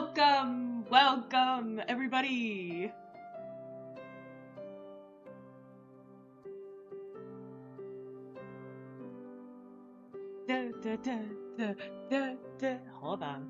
Welcome, welcome, everybody. Hold on.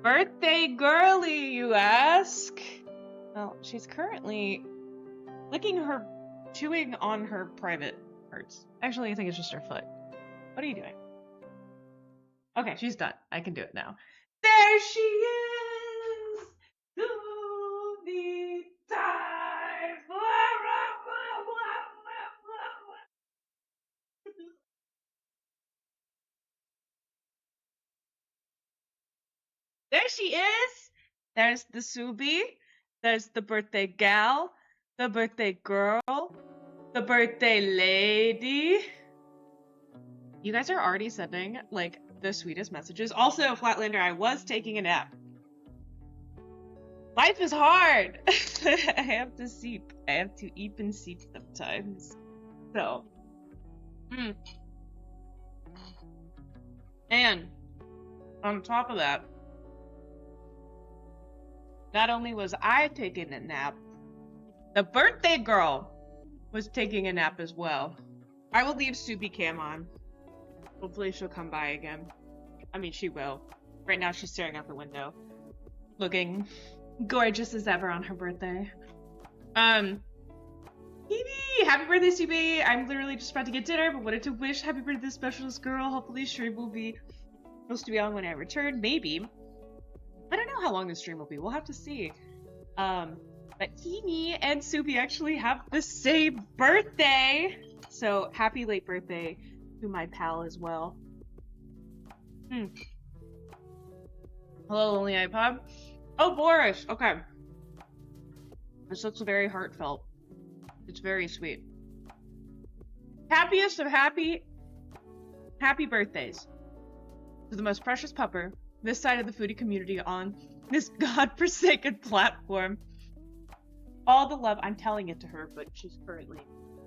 Birthday girly, you ask? Well, she's currently chewing on her private parts. Actually, I think it's just her foot. What are you doing? Okay, she's done. I can do it now. There she is! Movie time! There she is! There's the Subi. There's the birthday gal. The birthday girl. The birthday lady. You guys are already sending, like, the sweetest messages. Also, Flatlander, I was taking a nap. Life is hard! I have to sleep. I have to eat and sleep sometimes. So. And, on top of that, not only was I taking a nap, the birthday girl was taking a nap as well. I will leave Subi Cam on. Hopefully she'll come by again. I mean, she will. Right now she's staring out the window, looking gorgeous as ever on her birthday. Happy birthday, Subi! I'm literally just about to get dinner, but wanted to wish happy birthday to the specialist girl. Hopefully stream will be supposed to be on when I return. Maybe. I don't know how long the stream will be. We'll have to see. But Kimi and Subi actually have the same birthday! So, happy late birthday to my pal as well. Hello, Lonely iPod. Oh, Boris! Okay. This looks very heartfelt. It's very sweet. Happiest of happy birthdays to the most precious pupper this side of the foodie community on this godforsaken platform. All the love, I'm telling it to her, but she's currently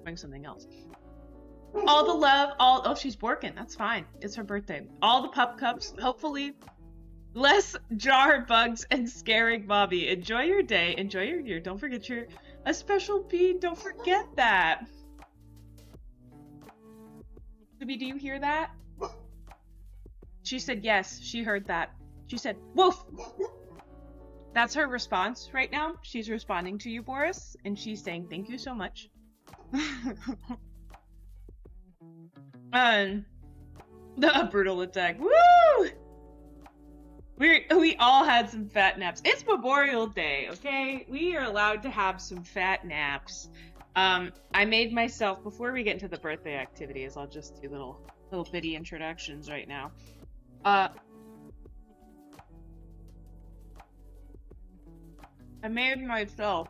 doing something else. All the love, oh, she's working, that's fine. It's her birthday. All the pup cups, hopefully less jar bugs and scaring Bobby. Enjoy your day, enjoy your year. Don't forget you're a special bee, don't forget that. Subi, do you hear that? She said yes, she heard that. She said, woof! That's her response right now. She's responding to you, Boris, and she's saying thank you so much. The brutal attack. Woo! We all had some fat naps. It's Memorial Day, okay? We are allowed to have some fat naps. I made myself, before we get into the birthday activities, I'll just do little bitty introductions right now. I made myself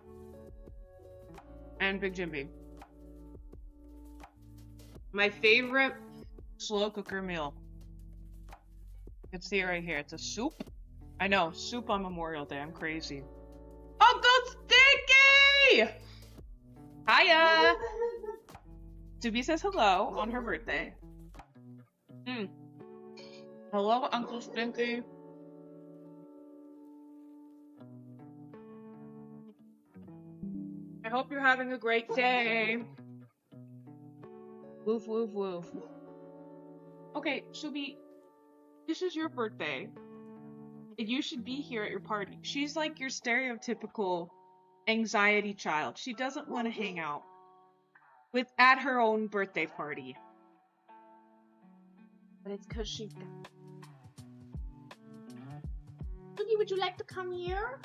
and Big Jimmy my favorite slow cooker meal. You can see it right here. It's a soup. I know, soup on Memorial Day. I'm crazy. Uncle Stinky! Hiya! Subi says hello on her birthday. Hello, Uncle Stinky. I hope you're having a great day. Woof, woof, woof. Okay, Subi, this is your birthday. And you should be here at your party. She's like your stereotypical anxiety child. She doesn't want to hang out at her own birthday party. But it's because she's... Subi, would you like to come here?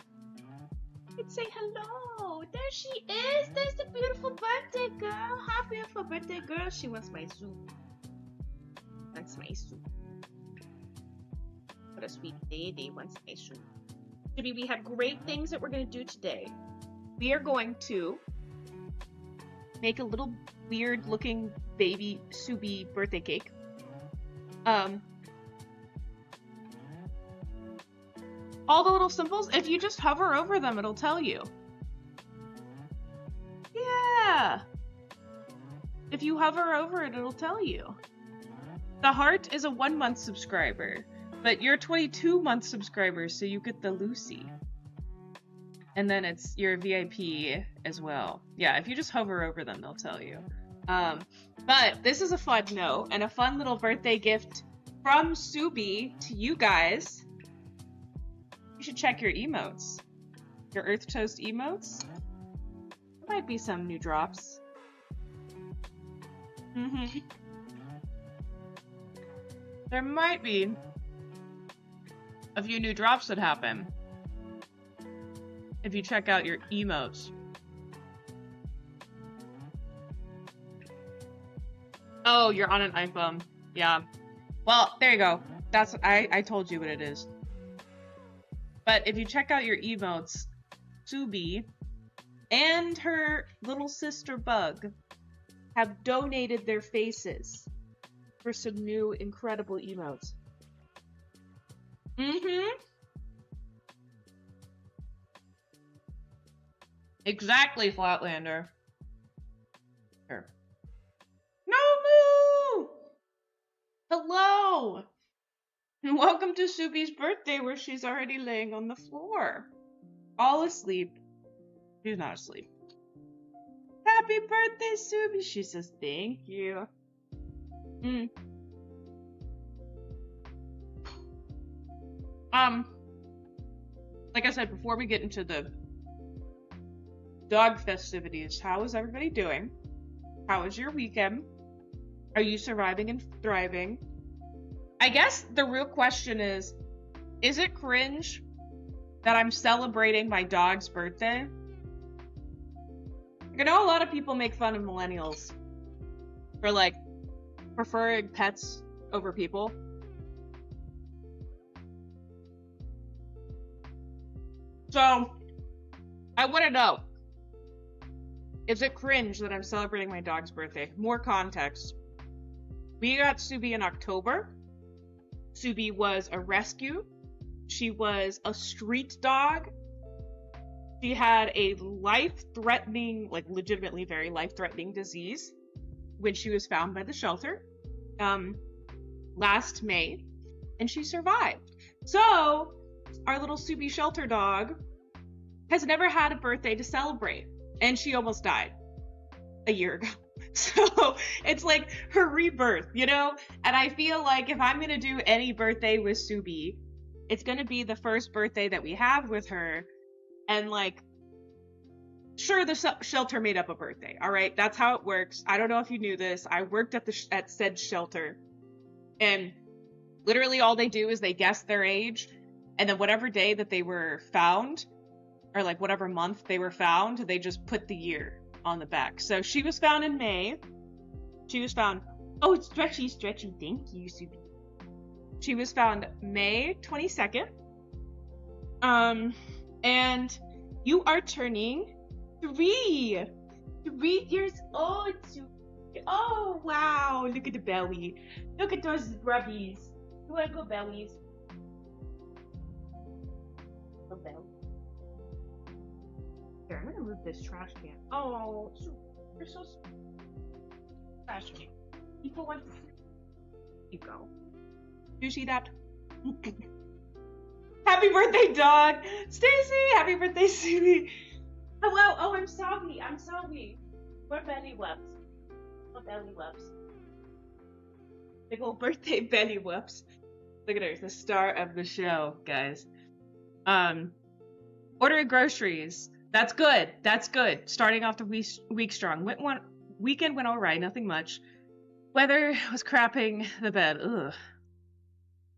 And say hello. There she is. There's the beautiful birthday girl. Happy for birthday girl. She wants my soup. Wants my soup. What a sweet lady wants my soup. Subi, we have great things that we're going to do today. We are going to make a little weird looking baby Subi birthday cake. All the little symbols, if you just hover over them, it'll tell you. Yeah! If you hover over it, it'll tell you. The heart is a 1-month subscriber, but you're 22-month subscribers, so you get the Lucy. And then it's your VIP as well. Yeah, if you just hover over them, they'll tell you. But this is a fun note and a fun little birthday gift from Subi to you guys. You should check your emotes. Your Earth Toast emotes. There might be some new drops. There might be a few new drops that happen if you check out your emotes. Oh, you're on an iPhone. Yeah. Well, there you go. That's I told you what it is. But if you check out your emotes, Subi and her little sister Bug have donated their faces for some new incredible emotes. Exactly, Flatlander. Here. No, hello! And welcome to Subi's birthday where she's already laying on the floor. All asleep. She's not asleep. Happy birthday, Subi! She says thank you. Like I said, before we get into the dog festivities, how is everybody doing? How was your weekend? Are you surviving and thriving? I guess the real question is it cringe that I'm celebrating my dog's birthday? I know a lot of people make fun of millennials for, like, preferring pets over people. So, I want to know, is it cringe that I'm celebrating my dog's birthday? More context. We got Subi in October. Subi was a rescue. She was a street dog. She had a life-threatening, like legitimately very life-threatening disease when she was found by the shelter last May, and she survived. So, our little Subi shelter dog has never had a birthday to celebrate, and she almost died a year ago. So it's like her rebirth, you know? And I feel like if I'm gonna do any birthday with Subi, it's gonna be the first birthday that we have with her. And like, sure, the shelter made up a birthday, all right? That's how it works. I don't know if you knew this. I worked at said shelter, and literally all they do is they guess their age, and then whatever day that they were found, or like whatever month they were found, they just put the year on the back. So she was found in May. She was found, oh, it's stretchy, thank you, Subi. She was found May 22nd. And you are turning 3 years old, Subi. Oh, wow, look at the belly. Look at those grubbies. You wanna go bellies? Go belly. Here, I'm gonna move this trash can. Oh, you're so trash can. People want to see. You go. Do you see that? Happy birthday, dog! Stacy! Happy birthday, Subi! Hello! Oh, I'm sorry. We're belly whoops. We're belly whoops. Big old birthday belly whoops. Look at her, the star of the show, guys. Ordering groceries. That's good. Starting off the week strong. Weekend went alright, nothing much. Weather was crapping the bed. Ugh.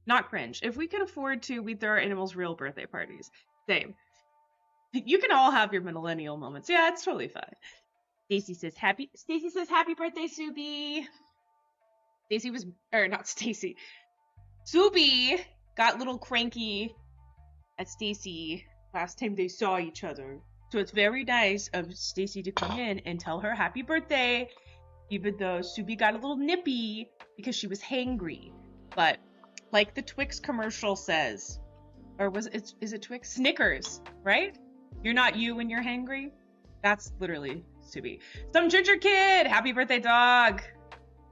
Not cringe. If we could afford to, we'd throw our animals real birthday parties. Same. You can all have your millennial moments. Yeah, it's totally fine. Stacy says happy birthday, Subi. Subi got a little cranky at Stacy last time they saw each other. So it's very nice of Stacy to come in and tell her happy birthday, even though Subi got a little nippy because she was hangry. But like the Twix commercial says, or is it Twix? Snickers, right? You're not you when you're hangry. That's literally Subi. Some ginger kid, happy birthday, dog.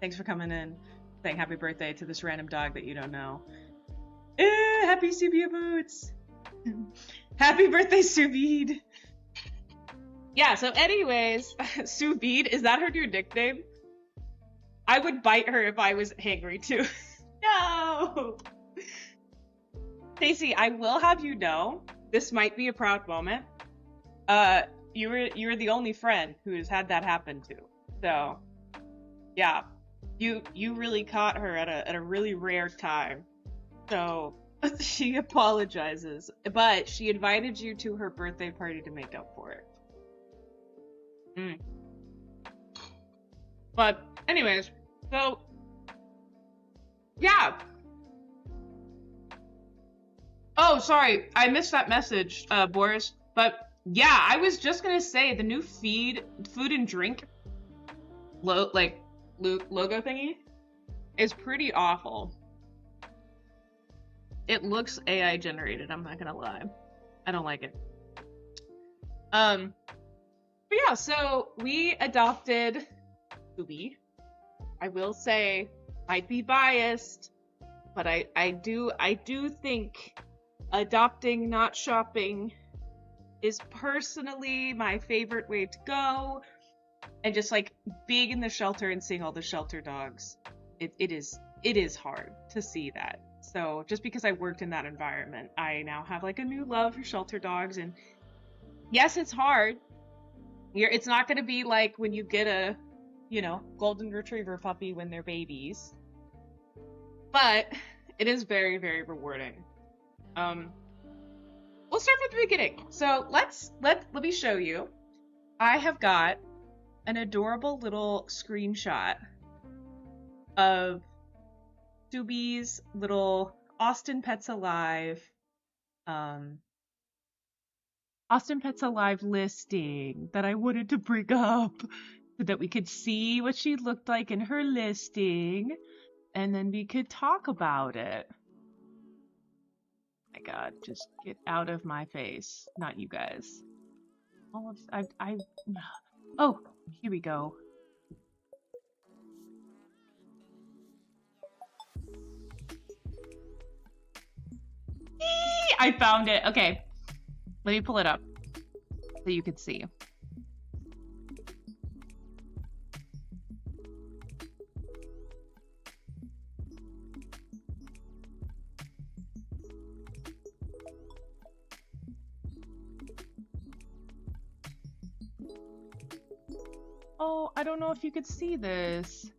Thanks for coming in, saying happy birthday to this random dog that you don't know. Happy Subi boots. Happy birthday, Subid. Yeah, so anyways, Subid, is that her new nickname? I would bite her if I was hangry too. No! Stacey, I will have you know, this might be a proud moment. You were the only friend who's had that happen to. So, yeah. You really caught her at a really rare time. So, she apologizes. But she invited you to her birthday party to make up for it. But, anyways, so, yeah. Oh, sorry, I missed that message, Boris. But, yeah, I was just gonna say, the new food and drink, logo thingy, is pretty awful. It looks AI generated, I'm not gonna lie. I don't like it. But yeah, so we adopted Subi. I will say, might be biased, but I do think adopting, not shopping, is personally my favorite way to go. And just like being in the shelter and seeing all the shelter dogs, it is hard to see that. So just because I worked in that environment, I now have like a new love for shelter dogs. And yes, it's hard. It's not going to be like when you get a, golden retriever puppy when they're babies. But it is very, very rewarding. We'll start from the beginning. So let me show you. I have got an adorable little screenshot of Subi's little Austin Pets Alive listing that I wanted to bring up so that we could see what she looked like in her listing and then we could talk about it. My God, just get out of my face. Not you guys. Oh, here we go. I found it. Okay. Let me pull it up so you can see. Oh, I don't know if you could see this.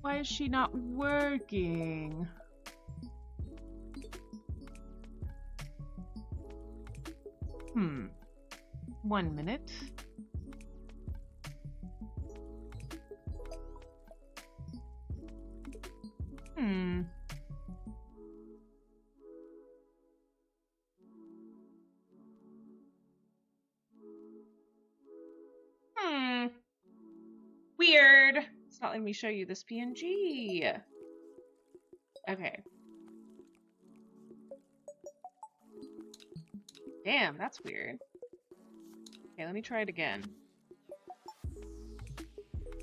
Why is she not working? 1 minute. Weird. It's not letting me show you this PNG. Okay. Damn, that's weird. Okay, let me try it again.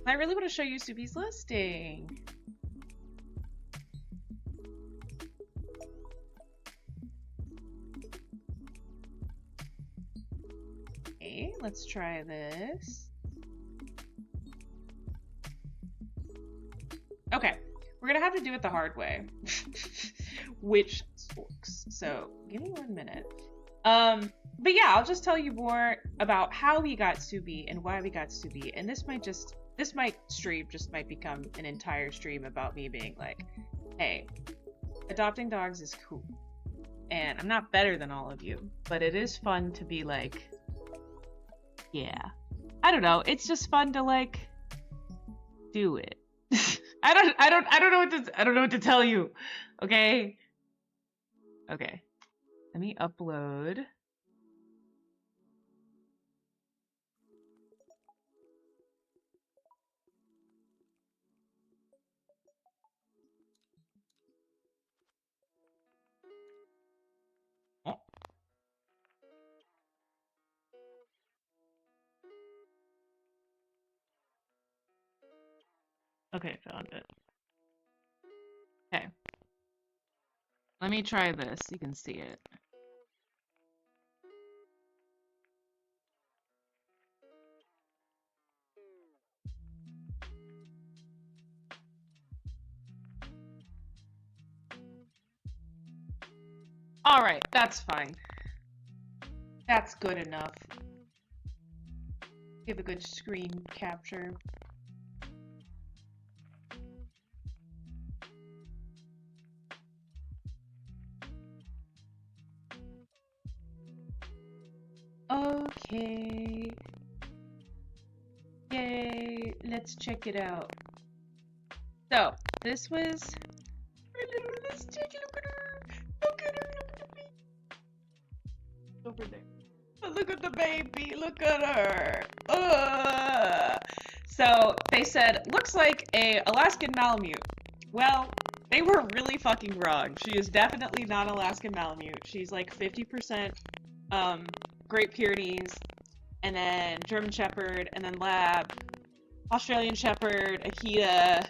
I really want to show you Subi's listing. Okay, let's try this. Okay, we're gonna have to do it the hard way. Which sucks. So, give me 1 minute. But yeah, I'll just tell you more about how we got Subi and why we got Subi. And this might become an entire stream about me being like, hey, adopting dogs is cool. And I'm not better than all of you, but it is fun to be like, yeah. I don't know, it's just fun to like do it. I don't know what to tell you. Okay? Okay. Let me upload Okay, found it. Okay. Let me try this. You can see it. Alright, that's fine. That's good enough. Give a good screen capture. Okay. Yay, let's check it out. So, this was our little listing. Look at her. Look at her. Look at the baby. Over there. Oh, look at the baby. Look at her. So, they said, looks like a Alaskan Malamute. Well, they were really fucking wrong. She is definitely not Alaskan Malamute. She's like 50% Great Pyrenees, and then German Shepherd, and then Lab, Australian Shepherd, Akita. I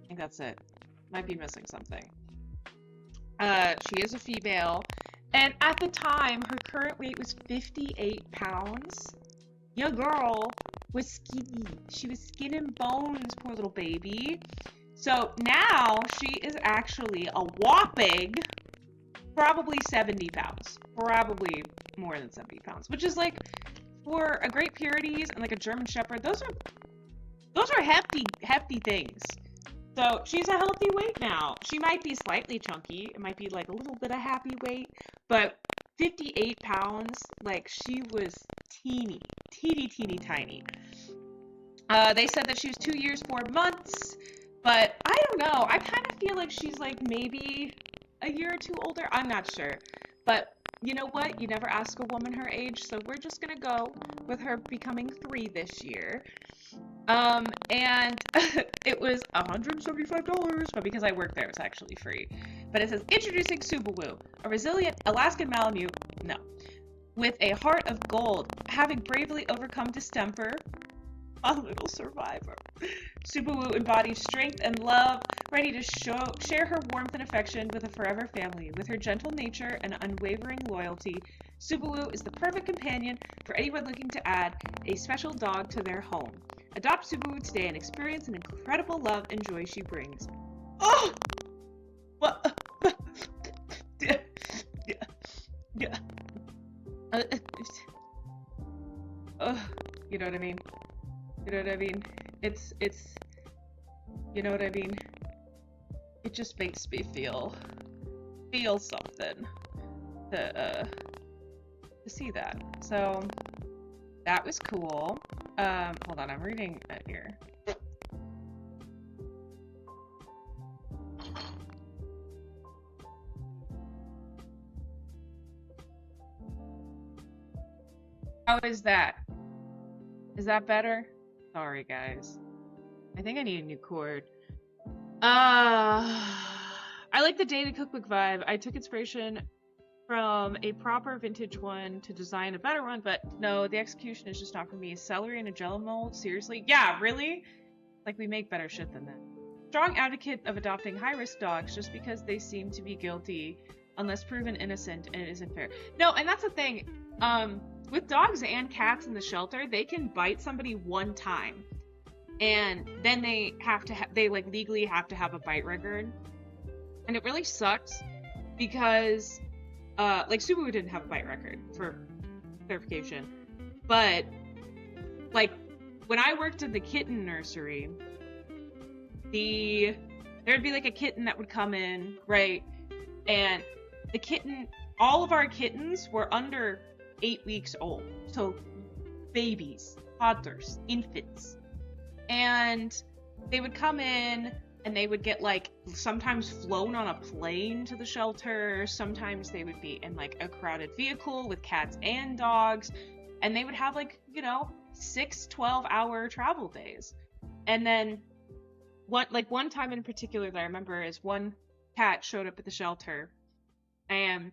think that's it. Might be missing something. She is a female, and at the time, her current weight was 58 pounds. Your girl was skinny. She was skin and bones, poor little baby. So now she is actually a whopping probably 70 pounds. Probably more than 70 pounds. Which is like, for a Great Pyrenees and like a German Shepherd, those are hefty things. So she's a healthy weight now. She might be slightly chunky. It might be like a little bit of happy weight. But 58 pounds, like she was teeny tiny. They said that she was 2 years, 4 months. But I don't know. I kind of feel like she's like maybe a year or two older. I'm not sure. But you know what? You never ask a woman her age, so we're just gonna go with her becoming 3 this year. And it was $175, but because I work there, it's actually free. But it says, introducing Subawoo, a resilient Alaskan Malamute, no, with a heart of gold, having bravely overcome distemper, a little survivor. Subawoo embodies strength and love, ready to share her warmth and affection with a forever family. With her gentle nature and unwavering loyalty, Subawoo is the perfect companion for anyone looking to add a special dog to their home. Adopt Subawoo today and experience an incredible love and joy she brings. Oh! What? Yeah. You know what I mean? You know what I mean? It's, you know what I mean? It just makes me feel something to see that. So, that was cool. Hold on, I'm reading it here. How is that? Is that better? Sorry, guys. I think I need a new cord. I like the dated cookbook vibe. I took inspiration from a proper vintage one to design a better one, but no, the execution is just not for me. Celery in a jello mold? Seriously? Yeah, really? Like, we make better shit than that. Strong advocate of adopting high-risk dogs just because they seem to be guilty unless proven innocent, and it isn't fair. No, and that's the thing. With dogs and cats in the shelter, they can bite somebody one time, and then they have to they like legally have to have a bite record, and it really sucks because like Subaru didn't have a bite record, for clarification, but like when I worked in the kitten nursery, there'd be like a kitten that would come in, right, and the kitten, all of our kittens were under 8 weeks old, so babies, toddlers, infants, and they would come in and they would get like sometimes flown on a plane to the shelter, sometimes they would be in like a crowded vehicle with cats and dogs, and they would have like, you know, 6 12-hour travel days. And then one time in particular that I remember is one cat showed up at the shelter and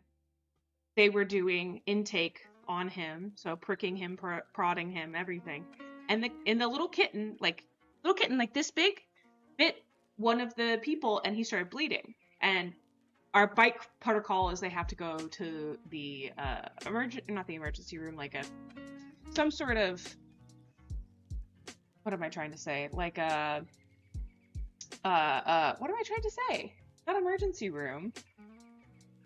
they were doing intake on him, so pricking him, prodding him, everything. And the little kitten, like little kitten like this big, bit one of the people and he started bleeding. And our bite protocol is they have to go to the not the emergency room, like some sort of, what am I trying to say? Like what am I trying to say? Not emergency room,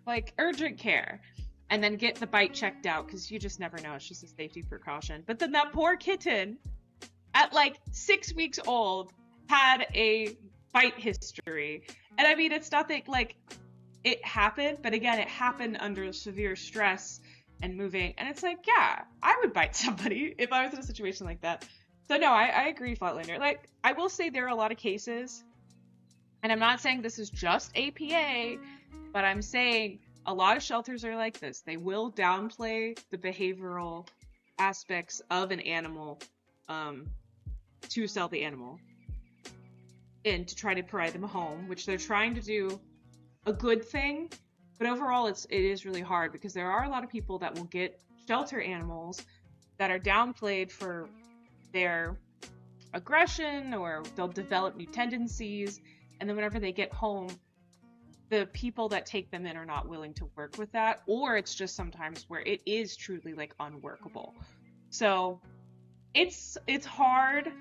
like urgent care, and then get the bite checked out, because you just never know. It's just a safety precaution. But then that poor kitten, at like 6 weeks old, had a bite history. And I mean, it's nothing like, it happened, but again, it happened under severe stress and moving. And it's like, yeah, I would bite somebody if I was in a situation like that. So no, I agree, Flatliner. Like, I will say there are a lot of cases, and I'm not saying this is just APA, but I'm saying a lot of shelters are like this. They will downplay the behavioral aspects of an animal to sell the animal and to try to provide them a home, which they're trying to do a good thing. But overall, it is really hard, because there are a lot of people that will get shelter animals that are downplayed for their aggression, or they'll develop new tendencies, and then whenever they get home, the people that take them in are not willing to work with that, or it's just sometimes where it is truly like unworkable. So it's hard,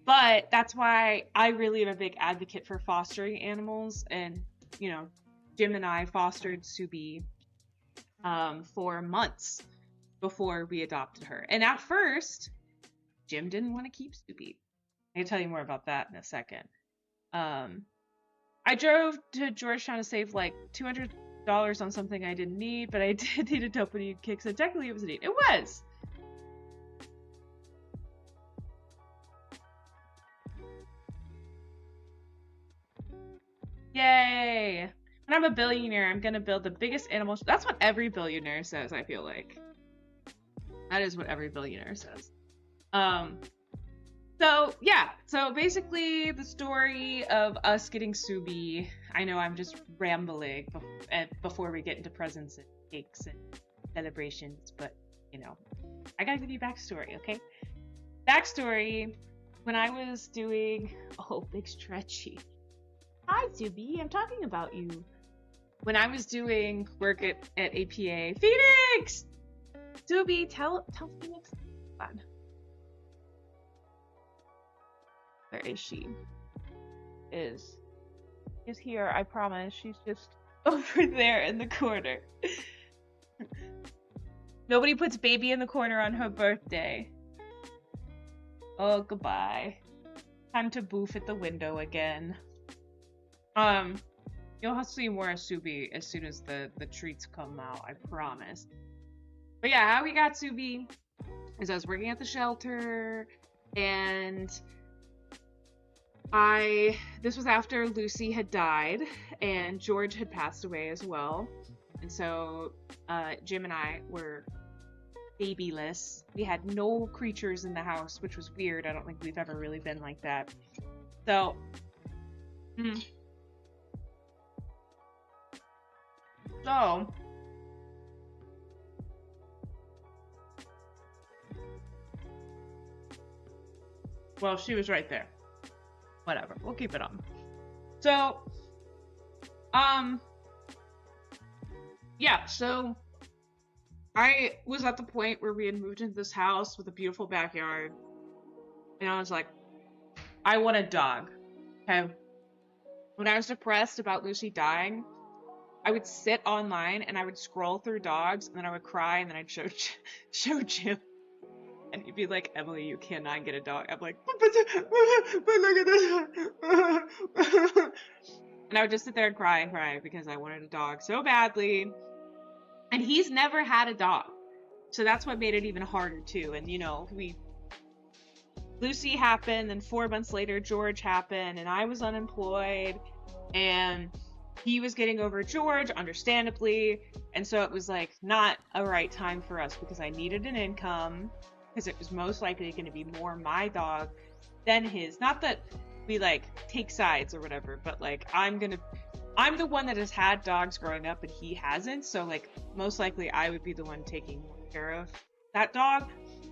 but that's why I really am a big advocate for fostering animals. And you know, Jim and I fostered Subi for months before we adopted her. And at first, Jim didn't want to keep Subi. I can tell you more about that in a second. I drove to Georgetown to save like $200 on something I didn't need, but I did need a dopamine kick, so technically it was a need. It was! Yay! When I'm a billionaire, I'm gonna build the biggest animal... That's what every billionaire says, I feel like. That is what every billionaire says. So, yeah. So, basically, the story of us getting Subi... I know I'm just rambling before we get into presents and cakes and celebrations, but, you know, I gotta give you backstory, okay? Backstory, when I was doing... Oh, big stretchy. Hi, Subi, I'm talking about you. When I was doing work at APA... Phoenix! Subi, tell Phoenix... Hold on. Where is she? Is here, I promise. She's just over there in the corner. Nobody puts baby in the corner on her birthday. Oh, goodbye. Time to boof at the window again. You'll see more of Subi as soon as the treats come out, I promise. But yeah, how we got Subi is I was working at the shelter, and this was after Lucy had died, and George had passed away as well. And so, Jim and I were babyless. We had no creatures in the house, which was weird. I don't think we've ever really been like that. So, well, she was right there. Whatever, we'll keep it on. So, yeah, so I was at the point where we had moved into this house with a beautiful backyard, and I was like, I want a dog. Okay. When I was depressed about Lucy dying, I would sit online and I would scroll through dogs, and then I would cry, and then I'd show Jim. And he'd be like, Emily, you cannot get a dog. I'm like, but look at this. And I would just sit there and cry because I wanted a dog so badly. And he's never had a dog. So that's what made it even harder too. And you know, Lucy happened, and 4 months later George happened, and I was unemployed, and he was getting over George, understandably. And so it was like not a right time for us, because I needed an income, because it was most likely going to be more my dog than his. Not that we like take sides or whatever, but like I'm the one that has had dogs growing up and he hasn't, so like most likely I would be the one taking more care of that dog.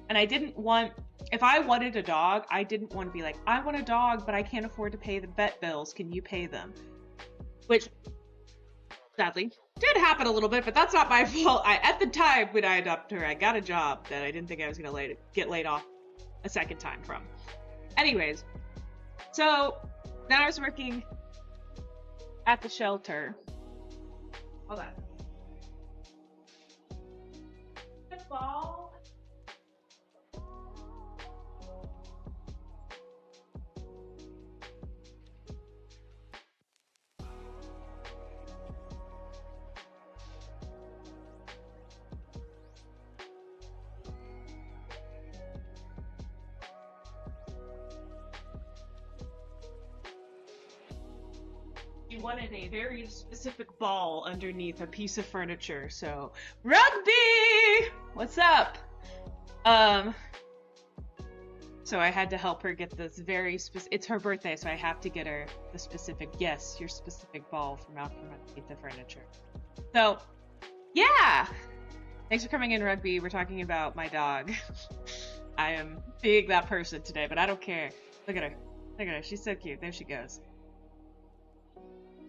And I didn't want if I wanted a dog, I didn't want to be like, I want a dog, but I can't afford to pay the vet bills. Can you pay them? Which, sadly, did happen a little bit, but that's not my fault. At the time when I adopted her, I got a job that I didn't think I was going to get laid off a second time from. Anyways, so then I was working at the shelter. Hold on. The ball. She wanted a very specific ball underneath a piece of furniture, so rugby! What's up? So I had to help her get this very it's her birthday, so I have to get her the specific, yes, your specific ball from out from underneath the furniture. So, yeah! Thanks for coming in, Rugby. We're talking about my dog. I am being that person today, but I don't care. Look at her. Look at her. She's so cute. There she goes.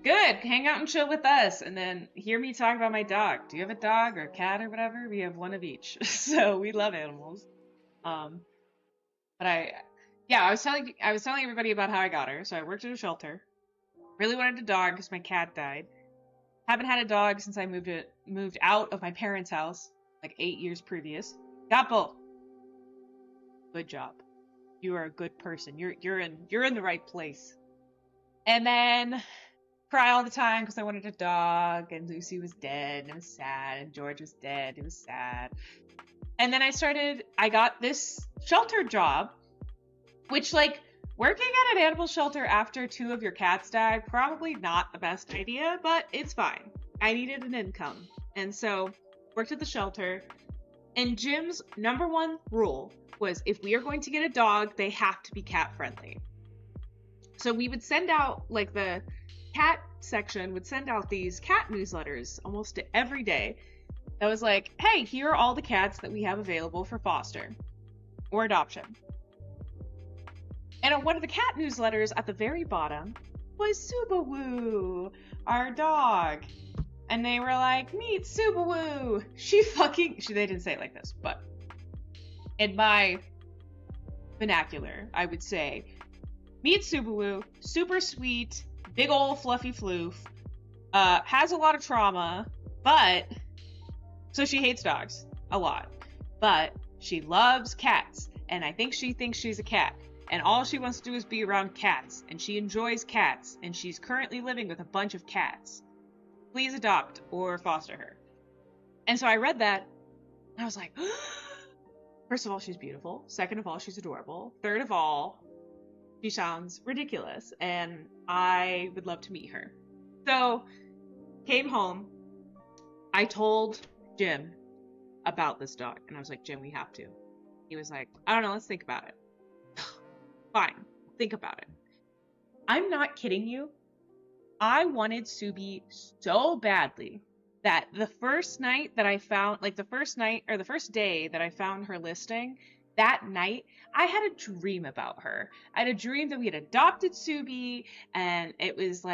Good. Hang out and chill with us, and then hear me talk about my dog. Do you have a dog or a cat or whatever? We have one of each. So we love animals. But I was telling everybody about how I got her. So I worked at a shelter. Really wanted a dog because my cat died. Haven't had a dog since I moved out of my parents' house, like 8 years previous. Got both. Good job. You are a good person. You're in the right place. And then cry all the time because I wanted a dog, and Lucy was dead, and it was sad, and George was dead, it was sad. And then I got this shelter job, which, like, working at an animal shelter after 2 of your cats die, probably not the best idea, but it's fine. I needed an income. And so, worked at the shelter, and Jim's number 1 rule was if we are going to get a dog, they have to be cat friendly. So we would send out, like, the cat section would send out these cat newsletters almost every day that was like, hey, here are all the cats that we have available for foster or adoption. And on one of the cat newsletters at the very bottom was Subawoo, our dog. And they were like, meet Subawoo. They didn't say it like this, but in my vernacular, I would say, meet Subawoo, super sweet, big ol' fluffy floof, has a lot of trauma, so she hates dogs a lot, but she loves cats, and I think she thinks she's a cat, and all she wants to do is be around cats, and she enjoys cats, and she's currently living with a bunch of cats. Please adopt or foster her. And so I read that, and I was like, first of all, she's beautiful. Second of all, she's adorable. Third of all, she sounds ridiculous, and I would love to meet her. So, came home. I told Jim about this dog, and I was like, Jim, we have to. He was like, I don't know, let's think about it. Fine, think about it. I'm not kidding you. I wanted Subi so badly that the first day that I found her listing, that night, I had a dream about her. I had a dream that we had adopted Subi, and it was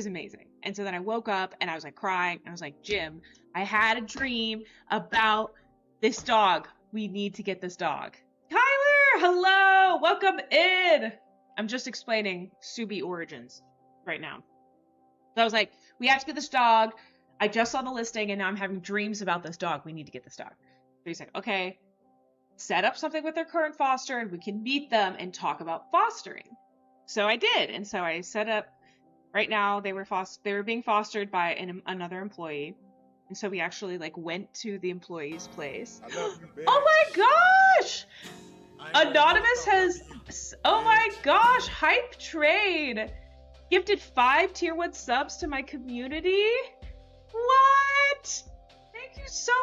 amazing. And so then I woke up, and I was like crying, and I was like, Jim, I had a dream about this dog. We need to get this dog. Tyler, hello, welcome in. I'm just explaining Subi origins right now. So I was like, we have to get this dog. I just saw the listing, and now I'm having dreams about this dog. We need to get this dog. So he's like, okay, set up something with their current foster, and we can meet them and talk about fostering. So I did, and so I set up. Right now, they were being fostered by another employee, and so we actually went to the employee's place. Oh my gosh! Anonymous has. Oh my gosh! Hype Trade gifted 5 tier 1 subs to my community. What? Thank you so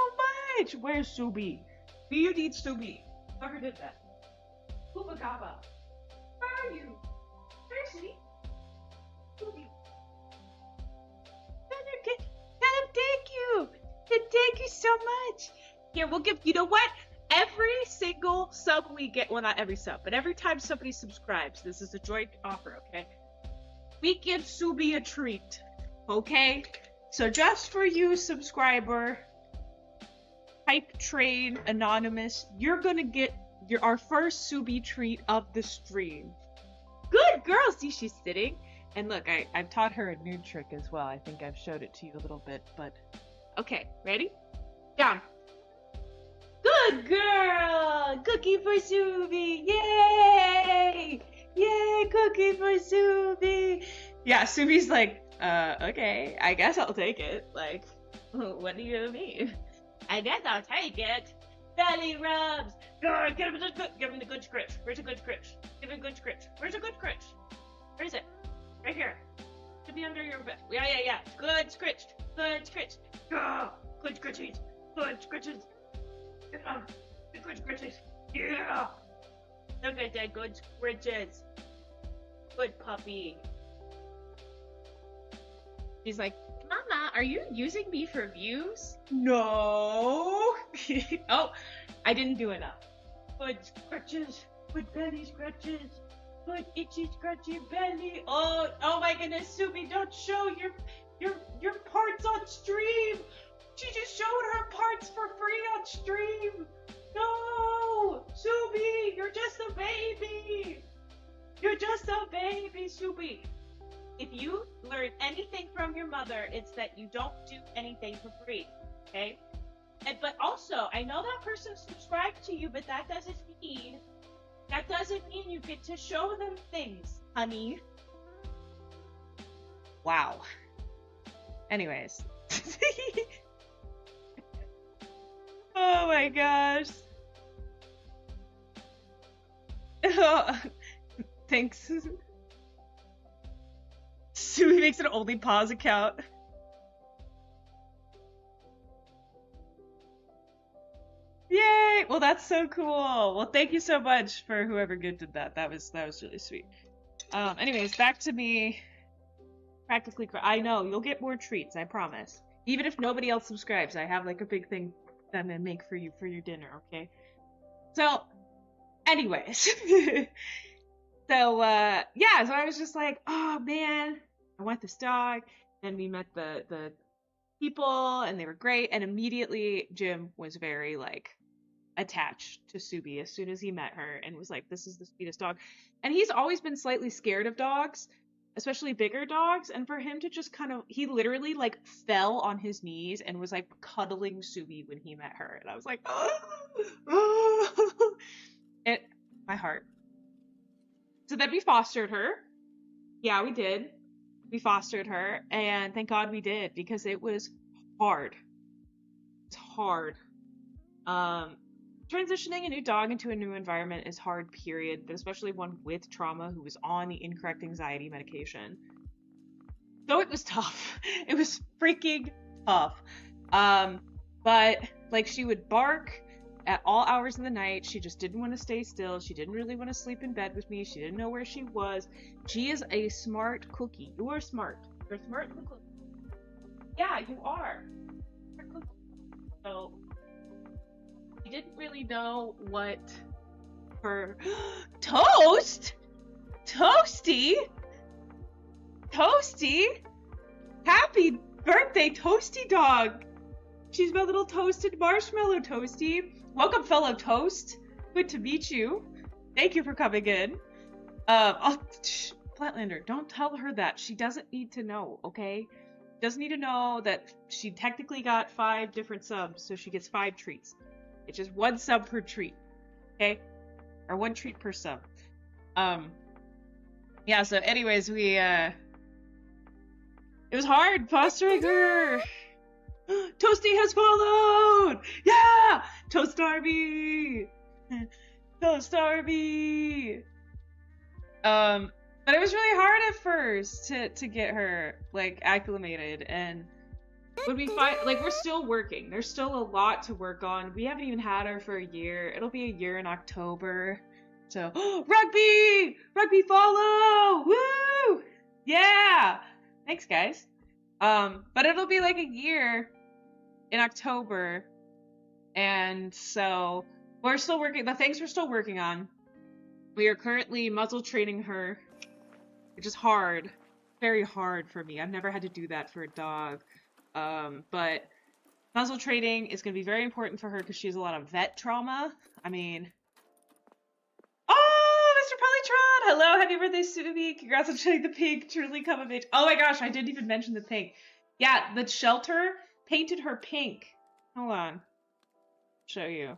much. Where's Subi? You need Subi. Whoever did that. Hoopagaba. Where are you? Seriously? Subi. Tell him thank you. Thank you so much. Here, we'll give. You know what? Every every single sub we get, well, not every sub, but every time somebody subscribes, this is a joint offer, okay? We give Subi a treat, okay? So just for you, subscriber, Hype Train Anonymous, you're gonna get our first Subi treat of the stream. Good girl! See, she's sitting. And look, I've taught her a new trick as well. I think I've showed it to you a little bit, but... Okay, ready? Down. Good girl! Cookie for Subi! Yay! Yay, cookie for Subi! Yeah, Subi's like, okay, I guess I'll take it. Like, what do you mean? I guess I'll take it. Belly rubs! Good, give him the good scritch. Where's a good scritch? Give him a good scritch. Where's a good scritch? Where is it? Right here. Should be under your bed. Yeah. Good scritch. Good scritch. Good scritches. Good scritches. Good scritches. Yeah! Look at that good scritches. Good puppy. She's like, Mama, are you using me for views? No. Oh, I didn't do enough. Good scratches. Good belly scratches. Good itchy scratchy belly. Oh my goodness, Subi, don't show your parts on stream. She just showed her parts for free on stream. No, Subi, you're just a baby. You're just a baby, Subi. If you learn anything from your mother, it's that you don't do anything for free, okay? But also, I know that person subscribed to you, but that doesn't mean you get to show them things, honey. Wow. Anyways. Oh my gosh. Oh, thanks. Subi makes an only pause account. Yay! Well, that's so cool. Well, thank you so much for whoever gifted that. That was really sweet. Anyways, back to me. Practically, I know you'll get more treats. I promise. Even if nobody else subscribes, I have like a big thing that I'm gonna make for you for your dinner. Okay. So, anyways. So I was just like, oh man, I want this dog. Then we met the people and they were great. And immediately Jim was very like attached to Subi as soon as he met her and was like, this is the sweetest dog. And he's always been slightly scared of dogs, especially bigger dogs. And for him to just he literally like fell on his knees and was like cuddling Subi when he met her. And I was like, oh. My heart. So then we fostered her. Yeah, we did. We fostered her, and thank God we did, because it was hard. It's hard. Transitioning a new dog into a new environment is hard, period, but especially one with trauma who was on the incorrect anxiety medication. So it was tough. It was freaking tough. But, like, she would bark at all hours of the night. She just didn't want to stay still. She didn't really want to sleep in bed with me. She didn't know where she was. She is a smart cookie. You are smart. You're smart in the cookie. Yeah, you are. You're a cookie. So, she didn't really know what her... Toast? Toasty? Toasty? Happy birthday, Toasty dog! She's my little toasted marshmallow, Toasty. Welcome, fellow Toast. Good to meet you. Thank you for coming in. Flatlander, don't tell her that. She doesn't need to know, okay? She doesn't need to know that she technically got 5 different subs, so she gets 5 treats. It's just 1 sub per treat, okay? Or 1 treat per sub. Yeah, so anyways, it was hard fostering her. Toasty has followed! Yeah! Toast Army! Toast Army! But it was really hard at first to get her, like, acclimated, and when we find, like, we're still working. There's still a lot to work on. We haven't even had her for a year. It'll be a year in October. So, Rugby! Rugby follow! Woo! Yeah! Thanks, guys. But it'll be like a year in October, and so We're still working, the things we're still working on. We are currently muzzle training her, which is hard. Very hard for me. I've never had to do that for a dog. But muzzle training is going to be very important for her because she has a lot of vet trauma. I mean... Oh, Mr. Polytron! Hello, happy birthday, Subawoo! Congrats on showing the pink. Truly come of age. Oh my gosh, I didn't even mention the pink. Yeah, the shelter painted her pink. Hold on. Show you.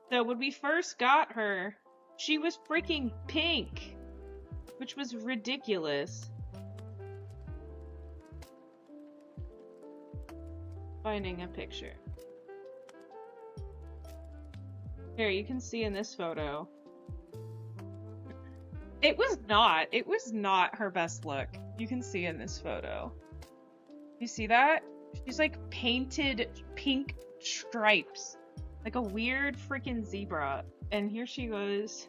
So when we first got her, she was freaking pink, which was ridiculous. Finding a picture. Here, you can see in this photo. It was not her best look. You can see in this photo. You see that? She's like painted pink stripes. Like a weird freaking zebra. And here she goes.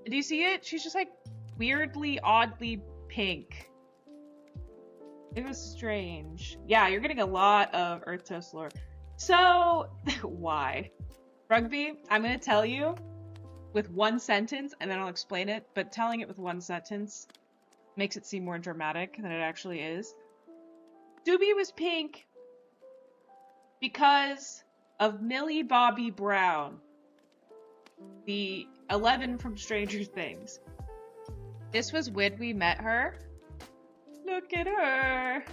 Do you see it? She's just like weirdly, oddly pink. It was strange. Yeah, you're getting a lot of Earth Toast lore. So, why? Rugby, I'm gonna tell you with one sentence, and then I'll explain it, but telling it with one sentence makes it seem more dramatic than it actually is. Doobie was pink because of Millie Bobby Brown, the 11 from Stranger Things. This was when we met her. Look at her.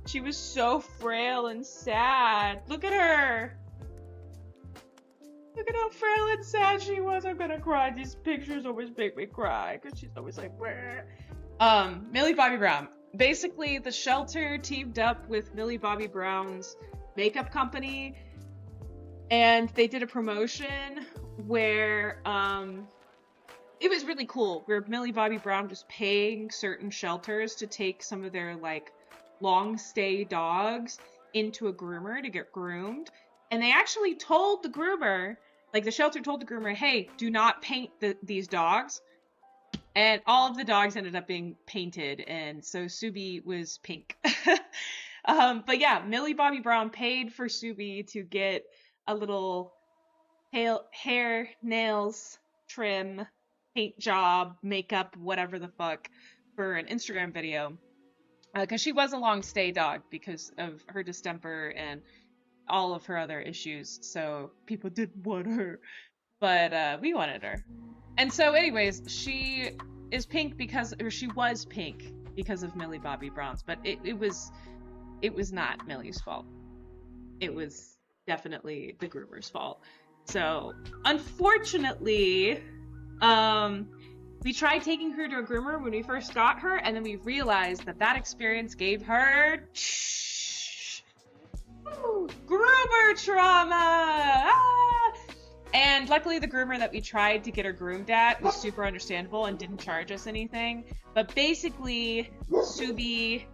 She was so frail and sad. Look at her. Look at how frail and sad she was. I'm gonna cry. These pictures always make me cry because she's always like, bleh. Millie Bobby Brown. Basically, the shelter teamed up with Millie Bobby Brown's makeup company, and they did a promotion where it was really cool, where Millie Bobby Brown was paying certain shelters to take some of their like long stay dogs into a groomer to get groomed. And they actually told the groomer, like the shelter told the groomer, hey, do not paint these dogs. And all of the dogs ended up being painted, and so Subi was pink. But yeah, Millie Bobby Brown paid for Subi to get a little hair, nails, trim, paint job, makeup, whatever the fuck, for an Instagram video. Because she was a long stay dog because of her distemper and all of her other issues. So people didn't want her, but we wanted her. And so anyways, she is pink because, or she was pink because of Millie Bobby Brown's, but it was not Millie's fault. It was definitely the groomer's fault. So unfortunately, we tried taking her to a groomer when we first got her, and then we realized that experience gave her groomer trauma! Ah! And luckily the groomer that we tried to get her groomed at was super understandable and didn't charge us anything. But basically, Subi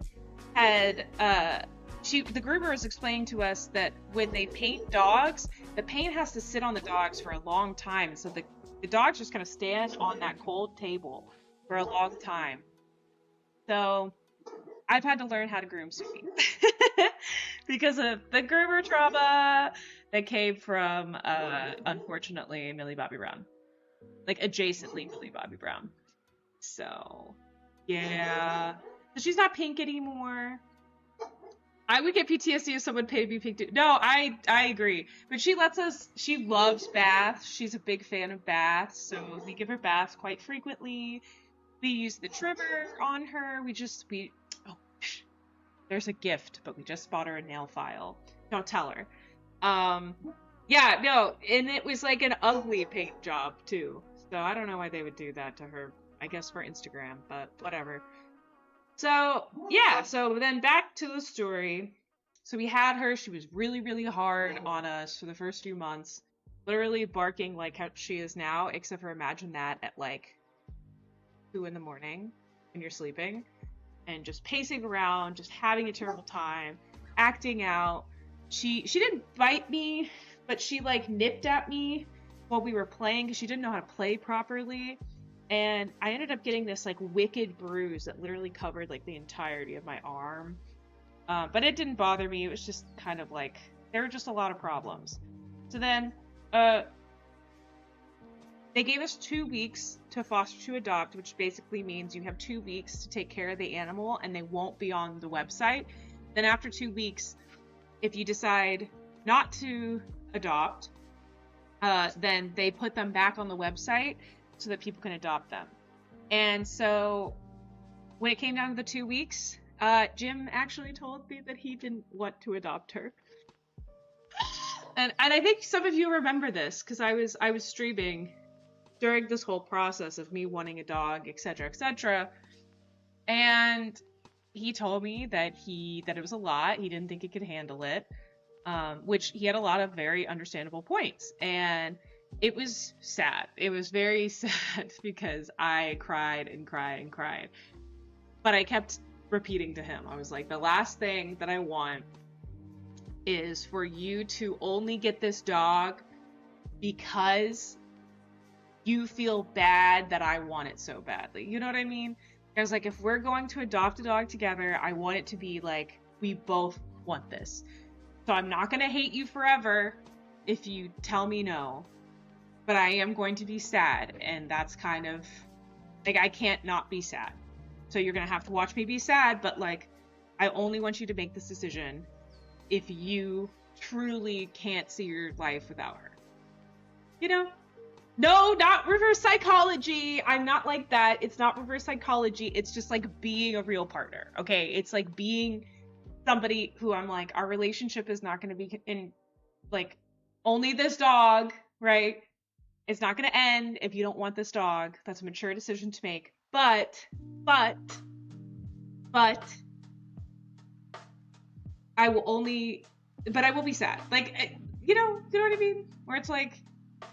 had, the groomer was explaining to us that when they paint dogs, the paint has to sit on the dogs for a long time. So the dogs just kind of stand on that cold table for a long time. So I've had to learn how to groom Subi because of the groomer trauma that came from, unfortunately, Millie Bobby Brown. Like, adjacently Millie Bobby Brown. So, yeah. So she's not pink anymore. I would get PTSD if someone paid me pink too. No, I agree. But she loves baths. She's a big fan of baths, so we give her baths quite frequently. We use the trimmer on her. There's a gift, but we just bought her a nail file. Don't tell her. Yeah, no, and it was like an ugly paint job too. So I don't know why they would do that to her. I guess for Instagram, but whatever. So, yeah, so then back to the story. So we had her, she was really, really hard on us for the first few months. Literally barking like how she is now, except for imagine that at like 2 in the morning when you're sleeping. And just pacing around, just having a terrible time, acting out. She didn't bite me, but she like nipped at me while we were playing because she didn't know how to play properly. And I ended up getting this like wicked bruise that literally covered like the entirety of my arm. But it didn't bother me. It was just kind of like there were just a lot of problems. So then, they gave us 2 weeks to foster to adopt, which basically means you have 2 weeks to take care of the animal and they won't be on the website. Then after 2 weeks, if you decide not to adopt, then they put them back on the website so that people can adopt them. And so when it came down to the 2 weeks, Jim actually told me that he didn't want to adopt her. And I think some of you remember this because I was streaming during this whole process of me wanting a dog, etc., etc. And he told me that it was a lot. He didn't think he could handle it, which he had a lot of very understandable points. And it was sad. It was very sad because I cried and cried and cried. But I kept repeating to him, I was like, the last thing that I want is for you to only get this dog because you feel bad that I want it so badly. You know what I mean? I was like, if we're going to adopt a dog together, I want it to be like, we both want this. So I'm not going to hate you forever if you tell me no. But I am going to be sad. And that's kind of, like, I can't not be sad. So you're going to have to watch me be sad. But, like, I only want you to make this decision if you truly can't see your life without her. You know? No, not reverse psychology. I'm not like that. It's not reverse psychology. It's just like being a real partner. Okay? It's like being somebody who I'm like, our relationship is not going to be in, like, only this dog, right? It's not going to end if you don't want this dog. That's a mature decision to make. But I will be sad. Like, you know what I mean? Where it's like,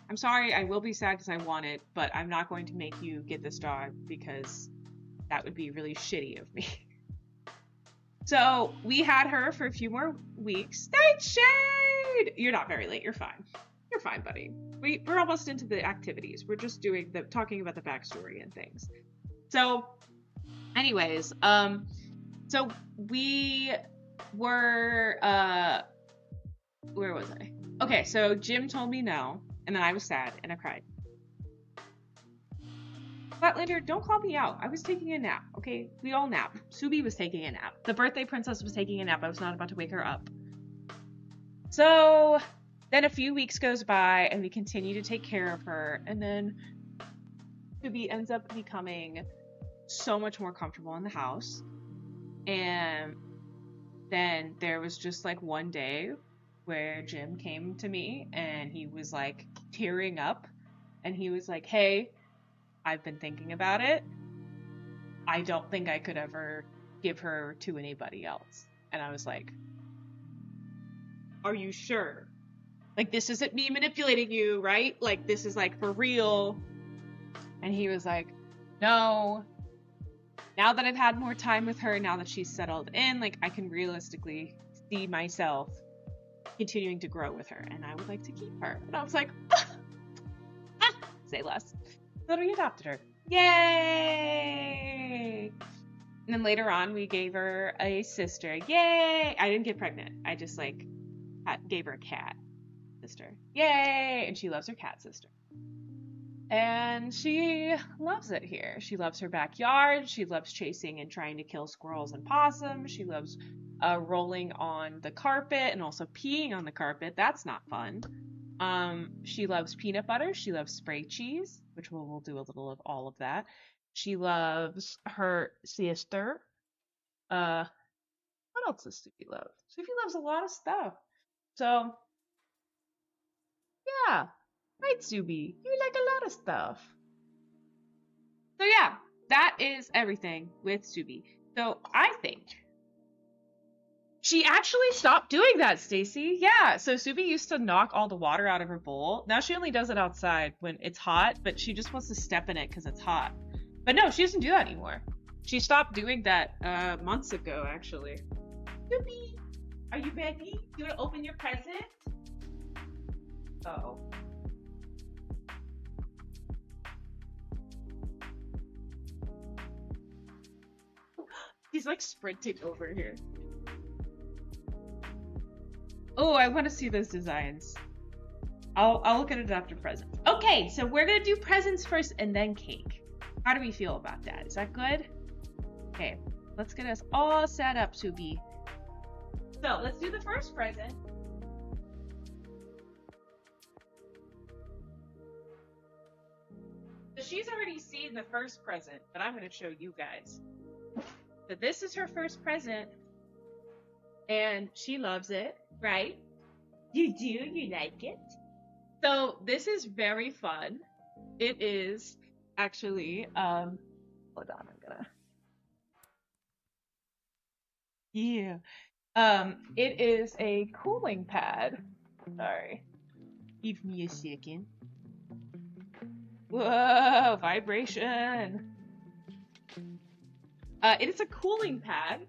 I'm sorry, I will be sad because I want it, but I'm not going to make you get this dog because that would be really shitty of me. So we had her for a few more weeks. Nightshade! You're not very late. You're fine. You're fine, buddy. We're almost into the activities. We're just talking about the backstory and things. So, anyways, so we were, where was I? Okay, so Jim told me no. And then I was sad, and I cried. Flatlander, don't call me out. I was taking a nap, okay? We all nap. Subi was taking a nap. The birthday princess was taking a nap. I was not about to wake her up. So, then a few weeks goes by, and we continue to take care of her. And then Subi ends up becoming so much more comfortable in the house. And then there was just, like, one day where Jim came to me and he was like tearing up and he was like, hey, I've been thinking about it. I don't think I could ever give her to anybody else. And I was like, are you sure? Like, this isn't me manipulating you, right? Like, this is like for real. And he was like, no, now that I've had more time with her, now that she's settled in, like, I can realistically see myself continuing to grow with her, and I would like to keep her. And I was like, say less. So we adopted her. Yay! And then later on, we gave her a sister. Yay! I didn't get pregnant. I just, like, gave her a cat sister. Yay! And she loves her cat sister. And she loves it here. She loves her backyard. She loves chasing and trying to kill squirrels and possums. She loves rolling on the carpet and also peeing on the carpet. That's not fun. She loves peanut butter. She loves spray cheese, which we'll do a little of all of that. She loves her sister. What else does Suki love? Suki loves a lot of stuff. So, yeah. Right, Subi. You like a lot of stuff. So, yeah. That is everything with Subi. So, I think she actually stopped doing that, Stacy. Yeah, so Subi used to knock all the water out of her bowl. Now she only does it outside when it's hot, but she just wants to step in it because it's hot. But no, she doesn't do that anymore. She stopped doing that months ago, actually. Subi, are you ready? You want to open your present? Uh-oh. He's like sprinting over here. Oh, I want to see those designs. I'll look at it after presents. Okay, so we're gonna do presents first and then cake. How do we feel about that? Is that good? Okay, let's get us all set up, Subi. So let's do the first present. So she's already seen the first present, but I'm gonna show you guys. So this is her first present, and she loves it, right? You do? You like it? So this is very fun. It is actually, hold on, I'm gonna, yeah. It is a cooling pad. Sorry. Give me a second. Whoa, vibration. It is a cooling pad.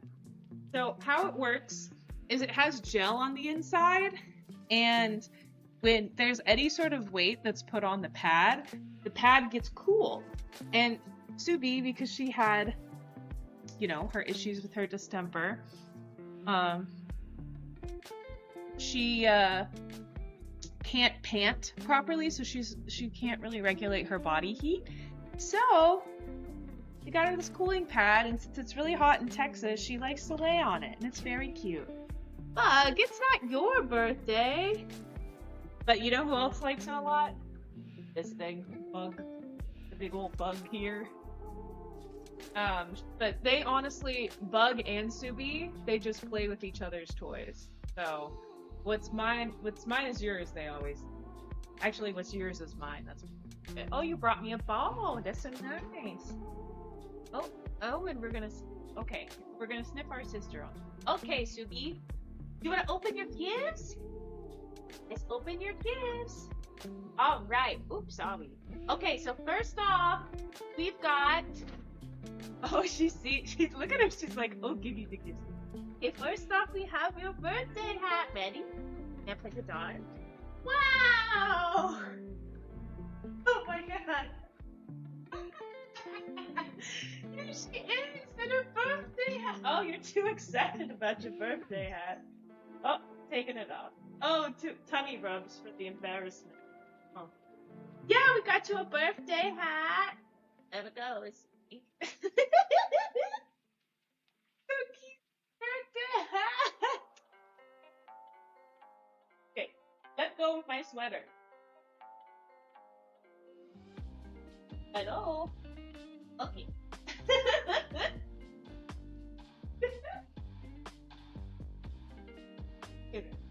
So how it works is it has gel on the inside, and when there's any sort of weight that's put on the pad gets cool. And Subi, because she had, you know, her issues with her distemper, she can't pant properly, so she can't really regulate her body heat. So we got her this cooling pad, and since it's really hot in Texas, she likes to lay on it, and it's very cute. Bug, it's not your birthday. But you know who else likes it a lot? This thing, Bug. The big old bug here. But they honestly, Bug and Subi, they just play with each other's toys. So, what's mine is yours, they always. Actually, what's yours is mine. That's. Oh, you brought me a ball. That's so nice. Oh, and we're gonna sniff our sister on. Okay, Subi, you wanna open your gifts? Let's open your gifts. All right. Oops, sorry. Okay, so first off, we've got. Oh, she's look at her. She's like, oh, give you the gifts. Okay, first off, we have your birthday hat. Ready? Now put it on. Wow! Oh my god. Here she is in her birthday hat. Oh, you're too excited about your birthday hat. Oh, taking it off. Oh, tummy rubs for the embarrassment. Oh. Yeah, we got you a birthday hat. There we go. It's so cute. Birthday hat. Okay, let go of my sweater. Hello. Okay.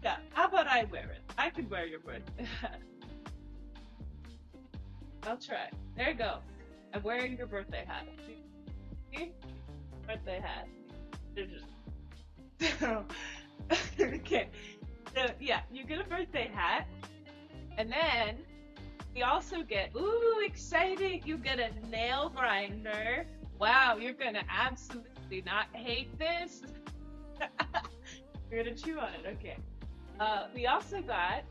Yeah, how about I wear it? I can wear your birthday hat. I'll try. There you go. I'm wearing your birthday hat. See? Birthday hat. So, okay. So, yeah, you get a birthday hat. And then, we also get, ooh, exciting, you get a nail grinder. Wow, you're gonna absolutely not hate this. You're gonna chew on it, okay. We also got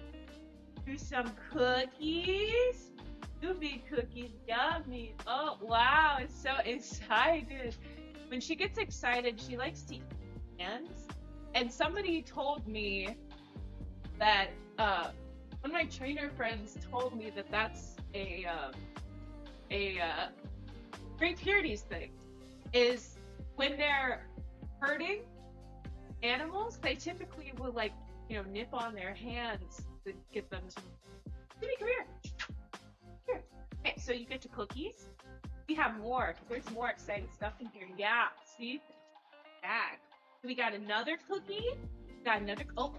some cookies. Subi cookies, yummy. Oh, wow, it's so excited. When she gets excited, she likes to eat hands. And somebody told me that, one of my trainer friends told me that that's a Great Pyrenees thing. Is when they're hurting animals, they typically will, like, you know, nip on their hands to get them to. Subi, come here. Here. Okay, so you get to cookies. We have more. There's more exciting stuff in here. Yeah, see? Bag. So we got another cookie. Got another. Oh,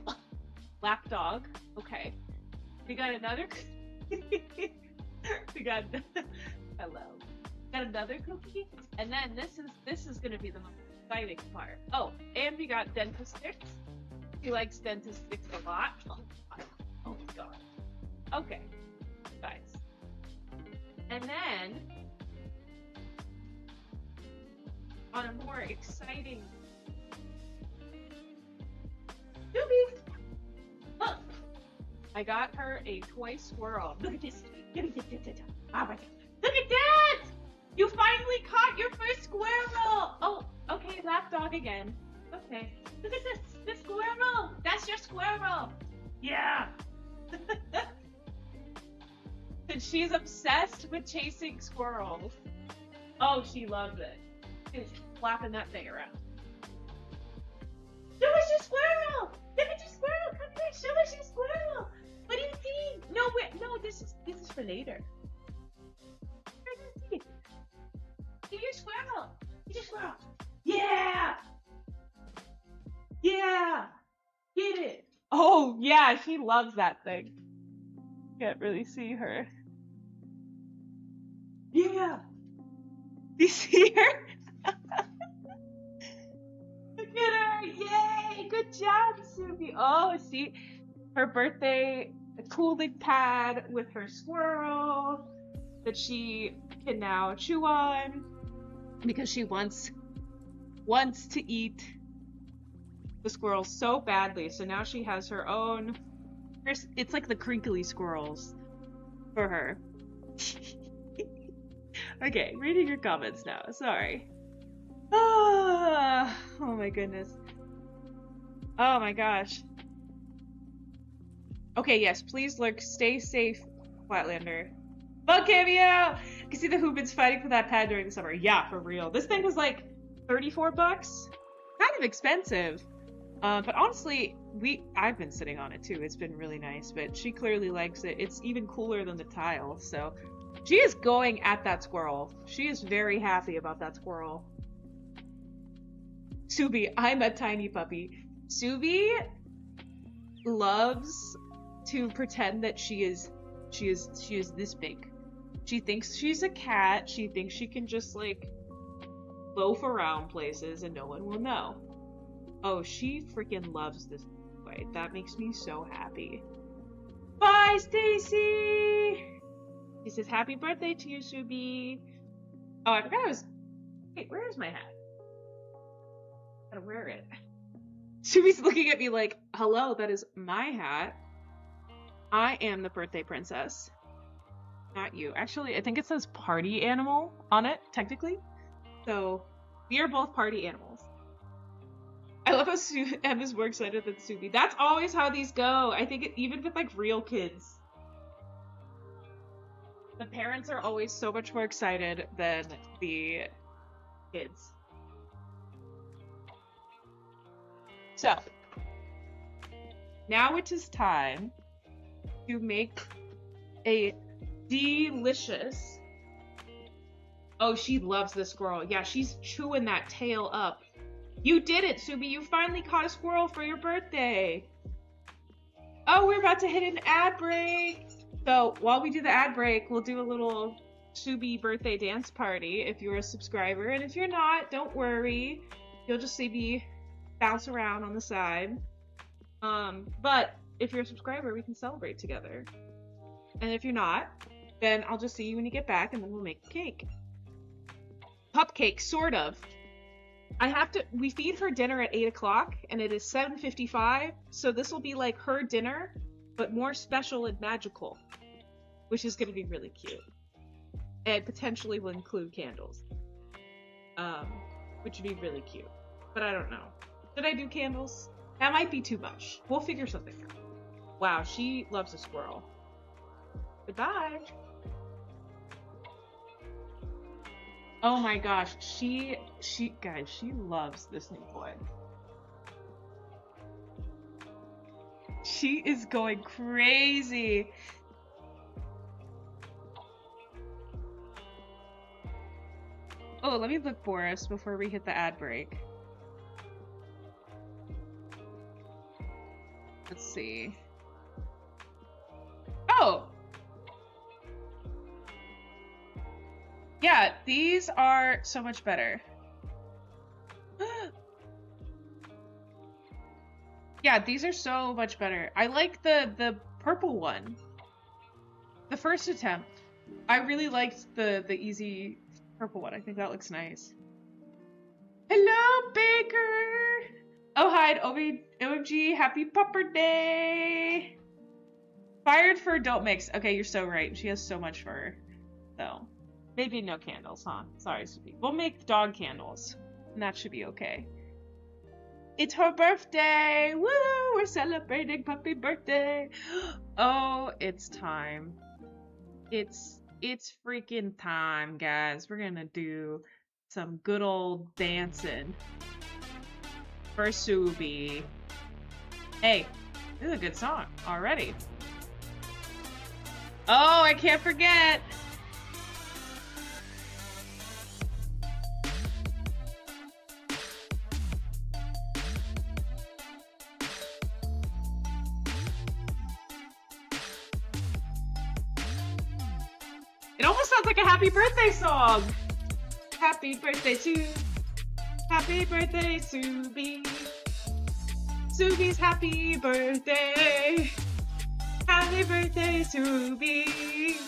lap dog. Okay. We got another. We got. Hello. Got another cookie, and then this is gonna be the most exciting part. Oh, and we got dentist sticks. He likes dentist sticks a lot. Oh god. Okay, guys. And then on a more exciting. Subi! Look! I got her a toy squirrel. Look at this. Oh my god. Look at that! You finally caught your first squirrel! Oh, okay, lap dog again. Okay. Look at this squirrel! That's us your squirrel! Yeah! And she's obsessed with chasing squirrels. Oh, she loves it. She's flapping that thing around. Show us your squirrel! Look at your squirrel! Come here, show us your squirrel! What do you see? No, wait, no, this is for later. Get your squirrel! Get your squirrel! Yeah! Yeah! Get it! Oh, yeah, she loves that thing. Can't really see her. Yeah! Do you see her? Look at her! Yay! Good job, Subi! Oh, see? Her birthday cooling pad with her squirrel that she can now chew on because she wants to eat the squirrel so badly. So now she has her own. It's like the crinkly squirrels for her. Okay, reading your comments now. Sorry. Oh my goodness. Oh my gosh. Okay, yes, please lurk. Stay safe, Flatlander. Bug cameo! I can see the Hoobins fighting for that pad during the summer. Yeah, for real. This thing was like 34 bucks. Kind of expensive. But honestly, I've been sitting on it too. It's been really nice, but she clearly likes it. It's even cooler than the tile, so she is going at that squirrel. She is very happy about that squirrel. Subi, I'm a tiny puppy. Subi loves to pretend that she is this big. She thinks she's a cat. She thinks she can just like loaf around places and no one will know. Oh, she freaking loves this toy. That makes me so happy. Bye, Stacy! She says, happy birthday to you, Subi. Oh, I forgot I was... Wait, where is my hat? Gotta wear it. Subi's looking at me like, hello, that is my hat. I am the birthday princess. Not you. Actually, I think it says party animal on it, technically. So, we are both party animals. I love how Emma's more excited than Subi. That's always how these go. I think even with like real kids. The parents are always so much more excited than the kids. So, now it is time to make a delicious... Oh, she loves this squirrel. Yeah, she's chewing that tail up. You did it, Subi. You finally caught a squirrel for your birthday. Oh, we're about to hit an ad break. So while we do the ad break, we'll do a little Subi birthday dance party if you're a subscriber. And if you're not, don't worry. You'll just see me bounce around on the side. But if you're a subscriber, we can celebrate together. And if you're not, then I'll just see you when you get back and then we'll make the cake. Cupcake, sort of. We feed her dinner at 8 o'clock, and it is 7:55, so this will be like her dinner, but more special and magical, which is going to be really cute. And potentially will include candles, which would be really cute. But I don't know. Should I do candles? That might be too much. We'll figure something out. Wow, she loves a squirrel. Goodbye! Oh my gosh, guys, she loves this new toy. She is going crazy. Oh, let me look for us before we hit the ad break. Let's see. Oh! Yeah, these are so much better. Yeah, these are so much better. I like the purple one. The first attempt. I really liked the easy purple one. I think that looks nice. Hello, Baker! Oh, hi, OMG, happy Pupper Day! Fired for Don't Mix. Okay, you're so right. She has so much fur. So... maybe no candles, huh? Sorry, Subi. We'll make dog candles, and that should be okay. It's her birthday! Woo! We're celebrating puppy birthday! Oh, it's time. It's freaking time, guys. We're gonna do some good old dancing for Subi. Hey, this is a good song already. Oh, I can't forget! It almost sounds like a happy birthday song! Happy birthday to... Happy birthday, Subi! Subi's happy birthday! Happy birthday, Subi!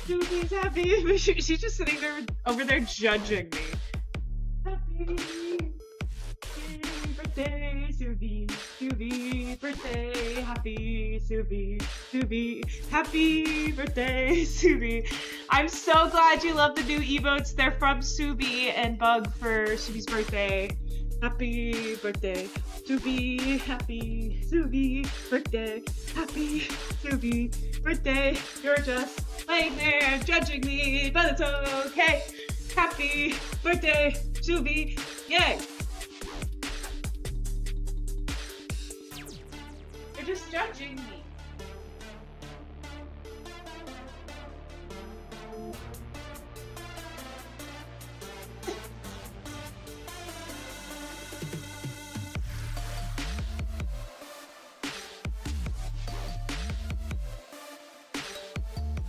Subi's happy... She's just sitting there, over there judging me. Happy birthday, Subi! Subi, birthday, happy Subi! Subi, happy birthday, Subi! I'm so glad you love the new emotes. They're from Subi and Bug for Subi's birthday. Happy birthday, Subi, happy Subi, birthday, happy Subi, birthday. You're just laying there judging me, but it's okay. Happy birthday, Subi, yay! You're just judging me.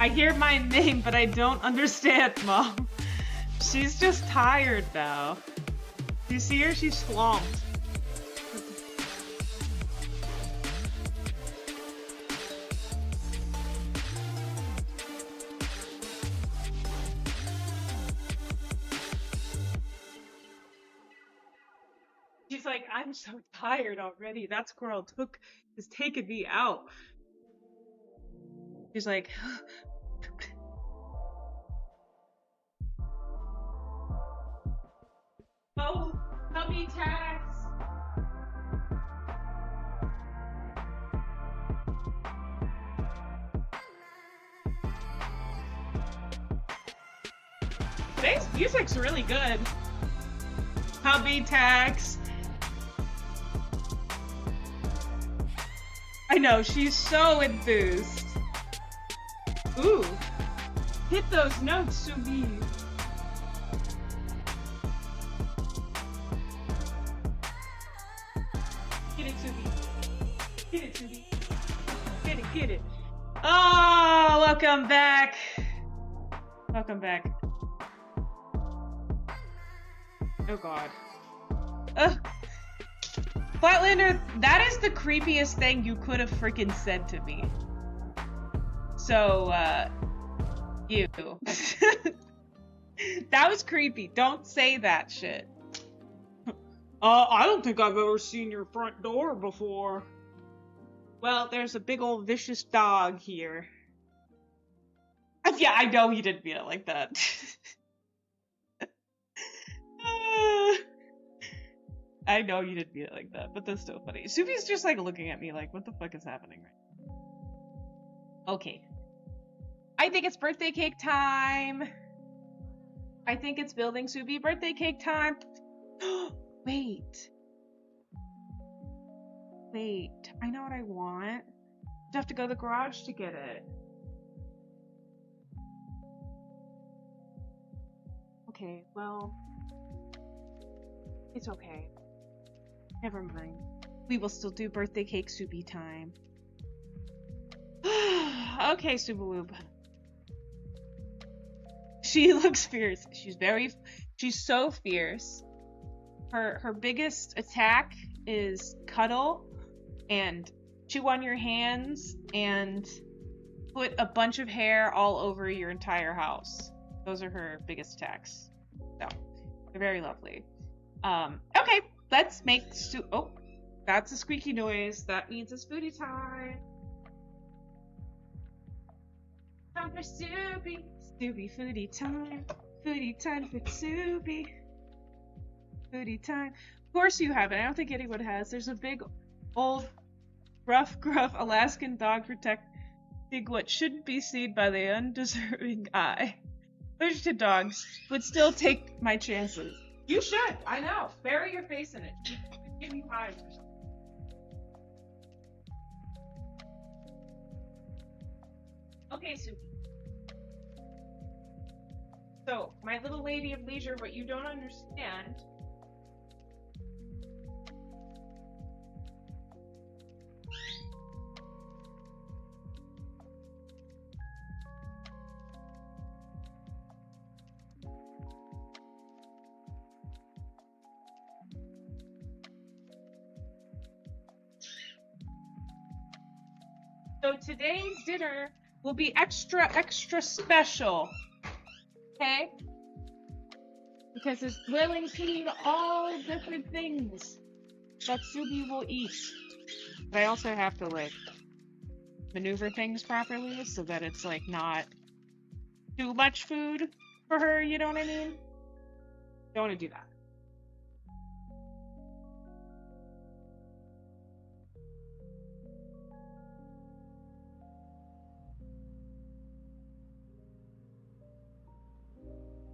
I hear my name, but I don't understand, Mom. She's just tired now. Do you see her? She's swamped. She's like, I'm so tired already. That squirrel is taking me out. She's like, oh, puppy tax. Today's music's really good. Puppy tax. I know, she's so enthused. Ooh, hit those notes, Subi. Get it, Subi. Get it, Subi. Get it, get it. Oh, welcome back. Welcome back. Oh god. Flatlander, that is the creepiest thing you could have freaking said to me. So, you. That was creepy. Don't say that shit. I don't think I've ever seen your front door before. Well, there's a big old vicious dog here. Yeah, I know you didn't mean it like that. I know you didn't mean it like that, but that's still funny. Subi's just like looking at me like, what the fuck is happening right now? Okay. I think it's birthday cake time. I think it's building Subi birthday cake time. Wait. Wait. I know what I want. I have to go to the garage to get it. Okay, well. It's okay. Never mind. We will still do birthday cake Subi time. Okay, Subawoo. She looks fierce. She's so fierce. Her biggest attack is cuddle and chew on your hands and put a bunch of hair all over your entire house. Those are her biggest attacks. So, they're very lovely. Okay, let's make oh, that's a squeaky noise. That means it's foodie time. Time for Subi. Subi foodie time. Foodie time for Subi. Foodie time. course you haven't. I don't think anyone has. There's a big, old, rough, gruff Alaskan dog protecting what shouldn't be seen by the undeserving eye. Allergic to dogs would still take my chances. You should. I know. Bury your face in it. Give me hives or something. Okay, Suki. So, my little lady of leisure, what you don't understand. So today's dinner will be extra special. Okay? Because it's will include all different things that Subi will eat. But I also have to, like, maneuver things properly so that it's, like, not too much food for her, you know what I mean? Don't want to do that.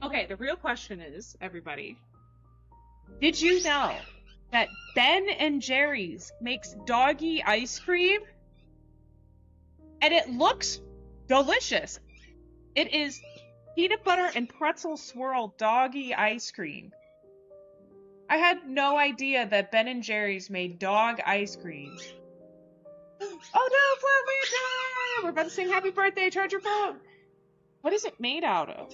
Okay, the real question is, everybody, did you know that Ben and Jerry's makes doggy ice cream? And it looks delicious. It is peanut butter and pretzel swirl doggy ice cream. I had no idea that Ben and Jerry's made dog ice cream. Oh no, Flavia! We're about to sing happy birthday, charge your phone! What is it made out of?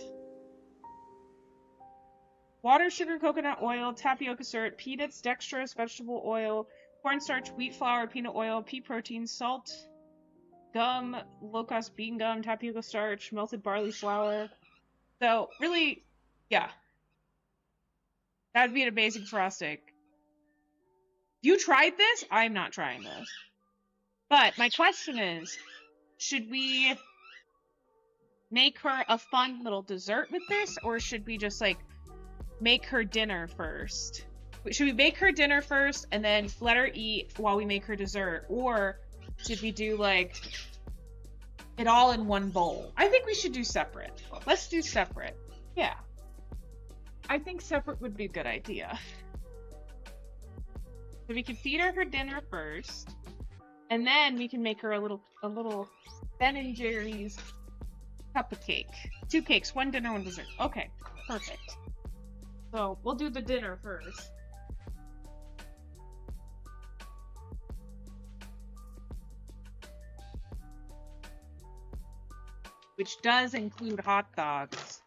Water, sugar, coconut oil, tapioca syrup, peanuts, dextrose, vegetable oil, cornstarch, wheat flour, peanut oil, pea protein, salt, gum, low-cost bean gum, tapioca starch, melted barley flour. So, really, yeah. That would be an amazing frosting. You tried this? I'm not trying this. But my question is, should we make her a fun little dessert with this, or should we just, like, make her dinner first? Should we make her dinner first and then let her eat while we make her dessert? Or should we do, like, it all in one bowl? I think we should do separate. Let's do separate. Yeah. I think separate would be a good idea. So we can feed her dinner first, and then we can make her a little Ben and Jerry's cup of cake. 2 cakes, 1 dinner, 1 dessert. Okay, perfect. So we'll do the dinner first. Which does include hot dogs.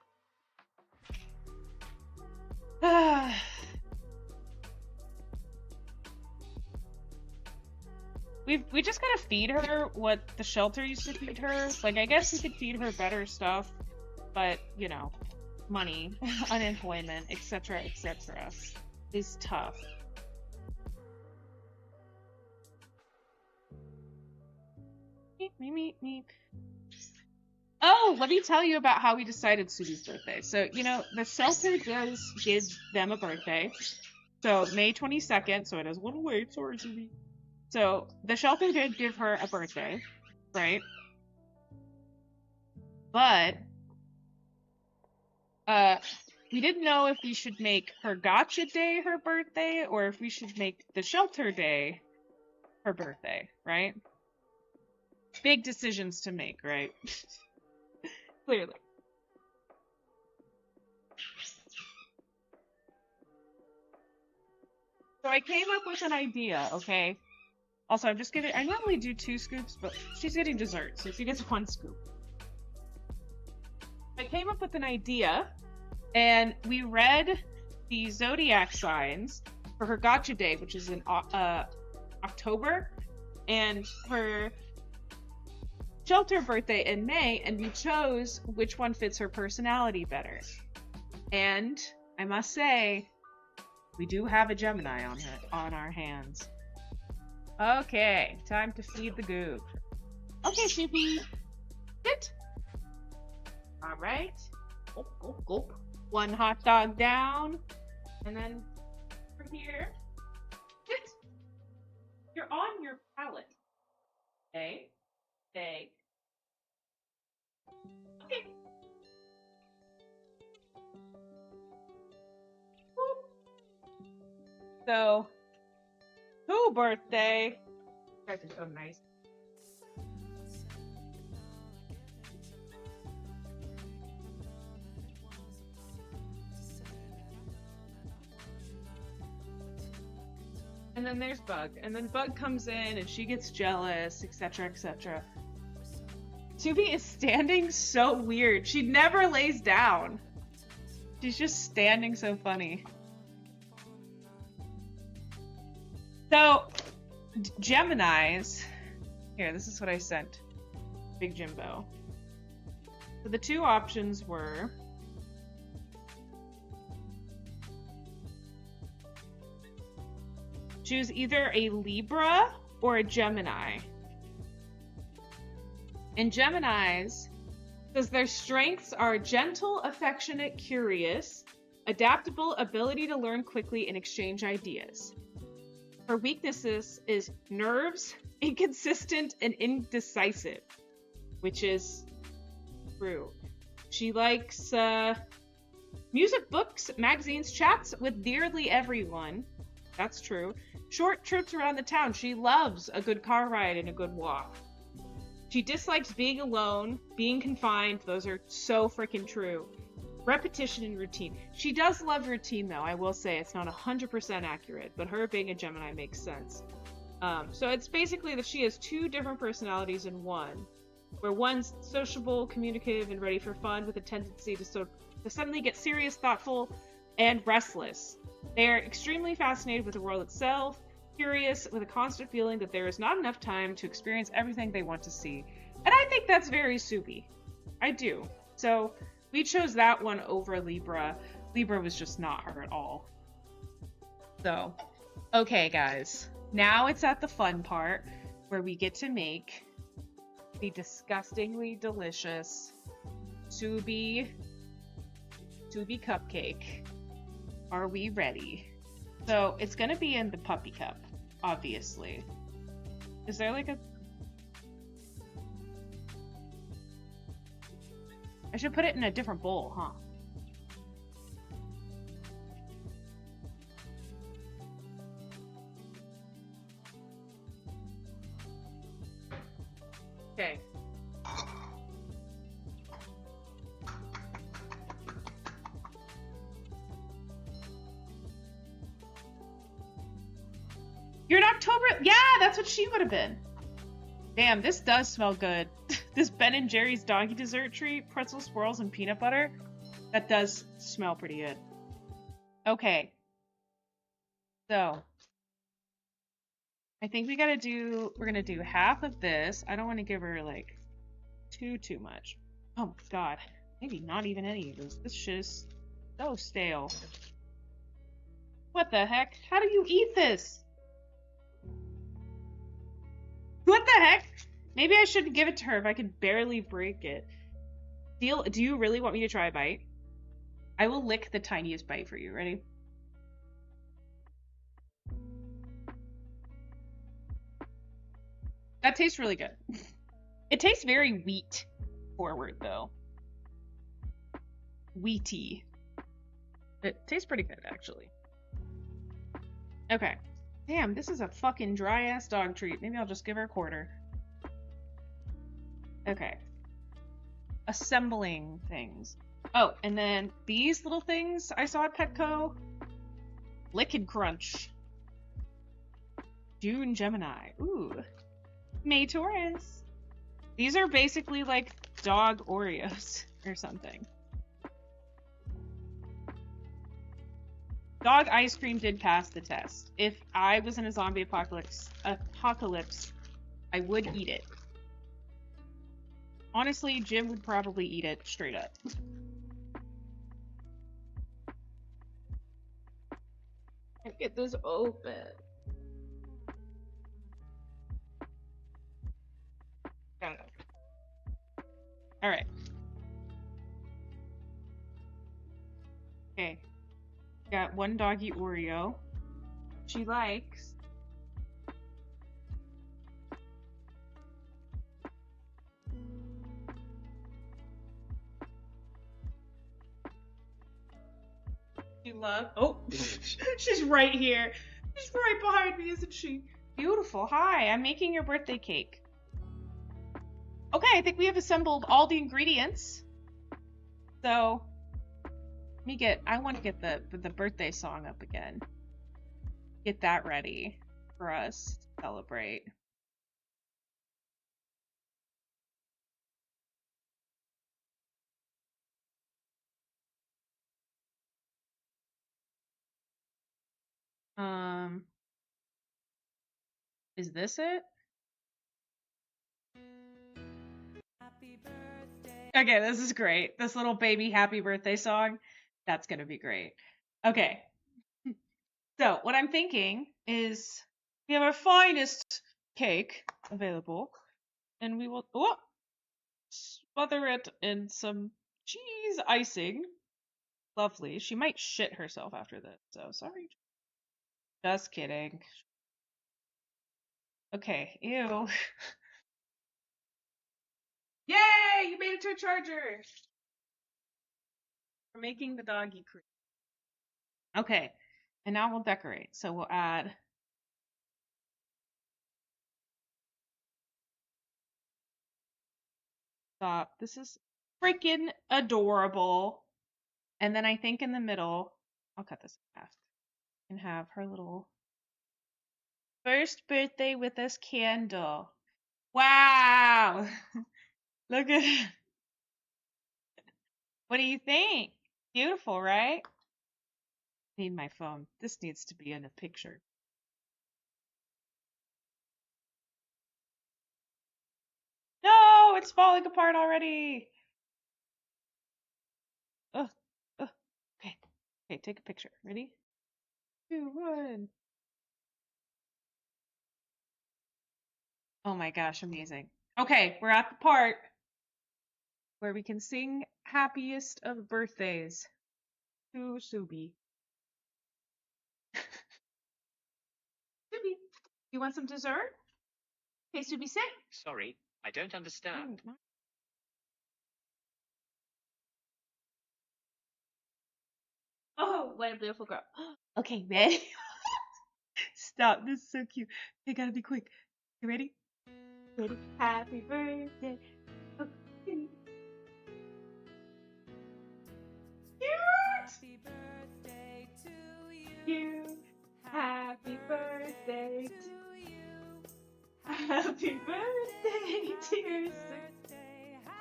We just gotta feed her what the shelter used to feed her. Like, I guess we could feed her better stuff, but, you know, money, unemployment, etc., is tough. Meep. Oh, let me tell you about how we decided Subi's birthday. So, you know, the shelter does give them a birthday. So, May 22nd, so it has a little wait, sorry, Subi. So, the shelter did give her a birthday, right? But, we didn't know if we should make her gotcha day her birthday, or if we should make the shelter day her birthday, right? Big decisions to make, right? Clearly. So I came up with an idea, okay? Also, I normally do 2 scoops, but she's getting dessert, so she gets 1 scoop. I came up with an idea, and we read the zodiac signs for her gotcha day, which is in October, and her shelter birthday in May, and we chose which one fits her personality better. And I must say, we do have a Gemini on our hands. Okay, time to feed the goop. Okay, Snoopy, sit. All right. Gulp, gulp, gulp. 1 hot dog down, and then over here. You're on your pallet. Okay. Okay. Okay. So, who birthday? You guys are so nice. And then there's Bug. And then Bug comes in and she gets jealous, etc., etc. Tubi is standing so weird. She never lays down. She's just standing so funny. So, Geminis. Here, this is what I sent Big Jimbo. So the two options were choose either a Libra or a Gemini. And Geminis says their strengths are gentle, affectionate, curious, adaptable, ability to learn quickly and exchange ideas. Her weaknesses is nerves, inconsistent, and indecisive, which is true. She likes music, books, magazines, chats with nearly everyone. That's true. Short trips around the town. She loves a good car ride and a good walk. She dislikes being alone, being confined. Those are so freaking true. Repetition and routine. She does love routine, though. I will say it's not 100% accurate, but her being a Gemini makes sense. So it's basically that she has two different personalities in one, where one's sociable, communicative, and ready for fun with a tendency to suddenly get serious, thoughtful, and restless. They are extremely fascinated with the world itself, curious, with a constant feeling that there is not enough time to experience everything they want to see. And I think that's very Subi. I do. So we chose that one over Libra. Libra was just not her at all. So, okay, guys. Now it's at the fun part where we get to make the disgustingly delicious Subi cupcake. Are we ready? So it's gonna be in the puppy cup, obviously. Is there like a... I should put it in a different bowl, huh? Okay. You're in October? Yeah, that's what she would have been. Damn, this does smell good. This Ben & Jerry's doggy dessert treat, pretzel swirls, and peanut butter. That does smell pretty good. Okay. So. I think we're gonna do half of this. I don't want to give her, like, too much. Oh my god. Maybe not even any of this. This shit is so stale. What the heck? How do you eat this? What the heck? Maybe I shouldn't give it to her if I can barely break it. Do you really want me to try a bite? I will lick the tiniest bite for you. Ready? That tastes really good. It tastes very wheat forward, though. Wheaty. It tastes pretty good, actually. Okay. Damn, this is a fucking dry-ass dog treat. Maybe I'll just give her a quarter. Okay. Assembling things. Oh, and then these little things I saw at Petco. Lick and Crunch. June Gemini. Ooh. May Taurus. These are basically like dog Oreos or something. Dog ice cream did pass the test. If I was in a zombie apocalypse, I would eat it. Honestly, Jim would probably eat it straight up. Get this open. Alright. Okay. Got one doggy Oreo. She likes You love. Oh, she's right here. She's right behind me, isn't she? Beautiful. Hi, I'm making your birthday cake. Okay, I think we have assembled all the ingredients. So, I want to get the birthday song up again. Get that ready for us to celebrate. Is this it? Okay, this is great. This little baby happy birthday song. That's gonna be great. Okay. So, what I'm thinking is we have our finest cake available, and we will smother it in some cheese icing. Lovely. She might shit herself after this, so sorry. Just kidding. Okay, ew. Yay! You made it to a charger! We're making the doggy cream. Okay, and now we'll decorate. So we'll add stop. This is freaking adorable. And then I think in the middle, I'll cut this in half, and have her little first birthday with us candle. Wow! Look at it. What do you think? Beautiful, right? Need my phone. This needs to be in a picture. No, it's falling apart already. Ugh. Ugh. Okay. Okay, take a picture. Ready? 2, 1. Oh my gosh, amazing. Okay, we're at the part where we can sing Happiest of Birthdays to Subi. Subi, you want some dessert? Okay, Subi, sit. Sorry, I don't understand. Oh, what a beautiful girl. Okay, ready? Stop, this is so cute. You gotta be quick. You ready? Ready? Happy birthday. Oh, cute. Happy birthday to you. Happy birthday to you. Happy birthday, dear sister.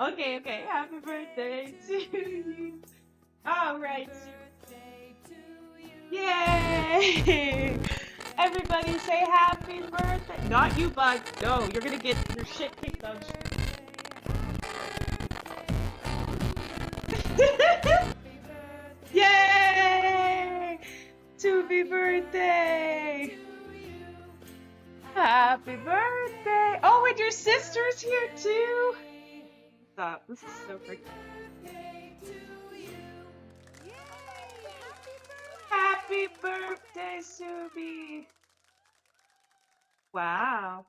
Okay. Happy birthday to you. All right. Yay! Everybody say happy birthday. Not you, Bug. No, you're gonna get your shit kicked on. Yay! Happy birthday! Happy birthday! Oh, and your sister's here too! Stop, this is so freaking. Happy birthday, Subi! Wow.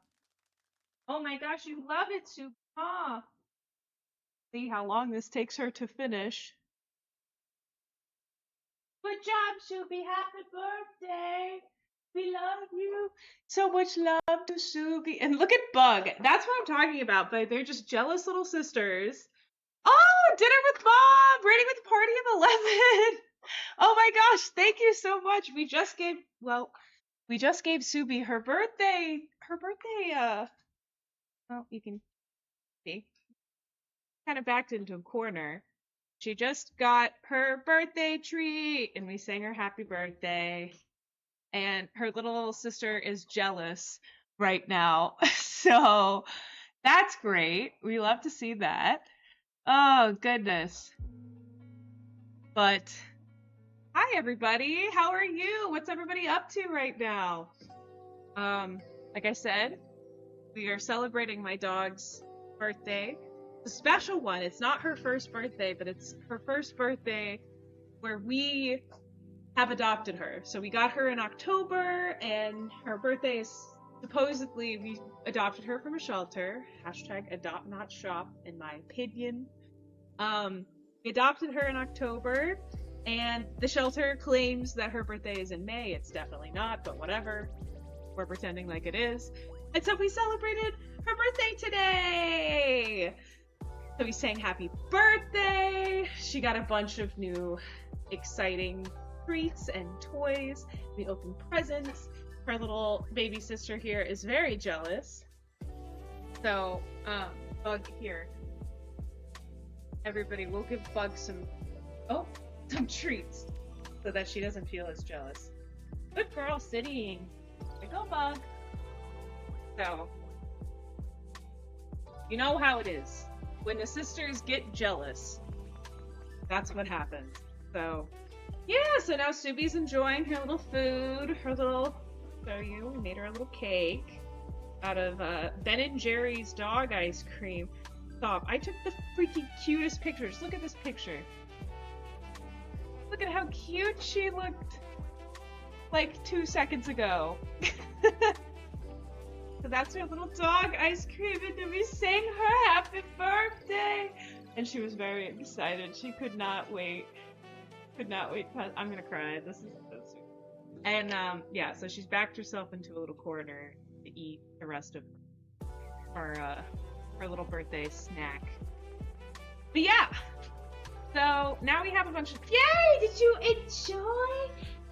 Oh my gosh, you love it, Subi. Huh? See how long this takes her to finish. Good job, Subi. Happy birthday. We love you. So much love to Subi. And look at Bug. That's what I'm talking about, but they're just jealous little sisters. Oh, dinner with Mom! Ready with the party of 11! Oh my gosh, thank you so much. We just gave Subi her birthday, well, you can see, kind of backed into a corner. She just got her birthday treat, and we sang her happy birthday. And her little sister is jealous right now. So that's great. We love to see that. Oh, goodness. But hi, everybody. How are you? What's everybody up to right now? Like I said, we are celebrating my dog's birthday. It's a special one. It's not her first birthday, but it's her first birthday where we have adopted her. So we got her in October, and her birthday is supposedly, we adopted her from a shelter. Hashtag adopt not shop, in my opinion. We adopted her in October, And the shelter claims that her birthday is in May. It's definitely not, but whatever. We're pretending like it is. And so we celebrated her birthday today! So we sang happy birthday! She got a bunch of new exciting treats and toys. We opened presents. Her little baby sister here is very jealous. So, Bug here. Everybody, we'll give Bug some treats so that she doesn't feel as jealous. Good girl, sitting. There you go, Bug. So, you know how it is. When the sisters get jealous, that's what happens. So, yeah, so now Subi's enjoying her little food, we made her a little cake out of Ben & Jerry's dog ice cream. Stop, I took the freaking cutest pictures. Look at this picture. Look at how cute she looked like 2 seconds ago. So that's her little dog ice cream, and then we sang her happy birthday! And she was very excited. She could not wait. I'm gonna cry. This is so sweet. And yeah, so she's backed herself into a little corner to eat the rest of her little birthday snack. But yeah! So now we have a bunch of— Yay! Did you enjoy?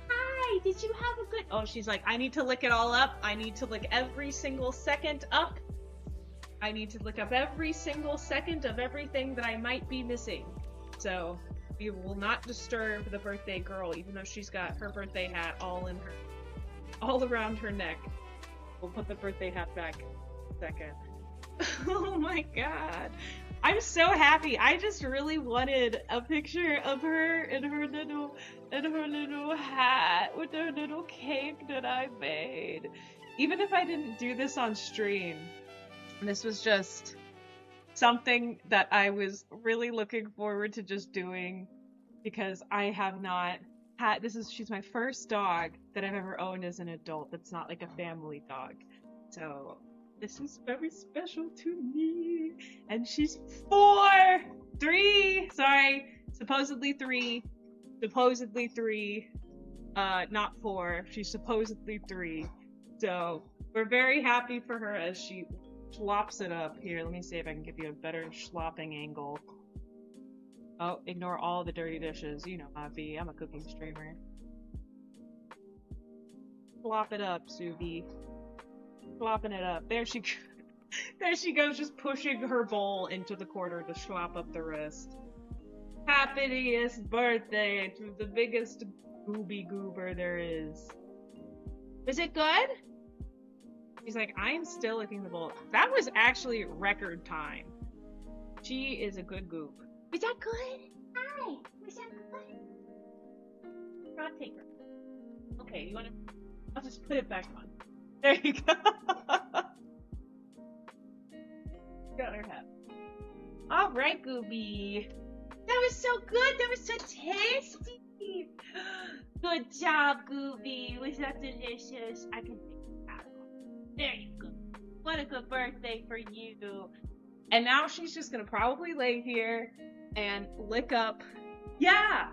Hi! Did you have a good— Oh, she's like, I need to lick it all up. I need to lick every single second up. I need to look up every single second of everything that I might be missing. So we will not disturb the birthday girl, even though she's got her birthday hat all around her neck. We'll put the birthday hat back in a second. Oh my god. I'm so happy. I just really wanted a picture of her in her little hat with her little cake that I made. Even if I didn't do this on stream, this was just something that I was really looking forward to just doing, because I have not had— she's my first dog that I've ever owned as an adult that's not like a family dog. So this is very special to me. And she's supposedly three, not 4. She's supposedly 3. So we're very happy for her as she slops it up. Here, let me see if I can give you a better slopping angle. Oh, ignore all the dirty dishes. You know how I be. I'm a cooking streamer. Slop it up, Subi. Slopping it up. There she goes, just pushing her bowl into the corner to slop up the rest. Happiest birthday to the biggest gooby goober there is. Is it good? She's like, I'm still licking the bowl. That was actually record time. She is a good goop. Was that good? Hi! Was that good? I'll take her. Okay, you wanna— I'll just put it back on. There you go. Got her hat. Alright, Gooby. That was so good! That was so tasty! Good job, Gooby. Was that delicious? I can take that one. There you go. What a good birthday for you. And now she's just gonna probably lay here and lick up— yeah!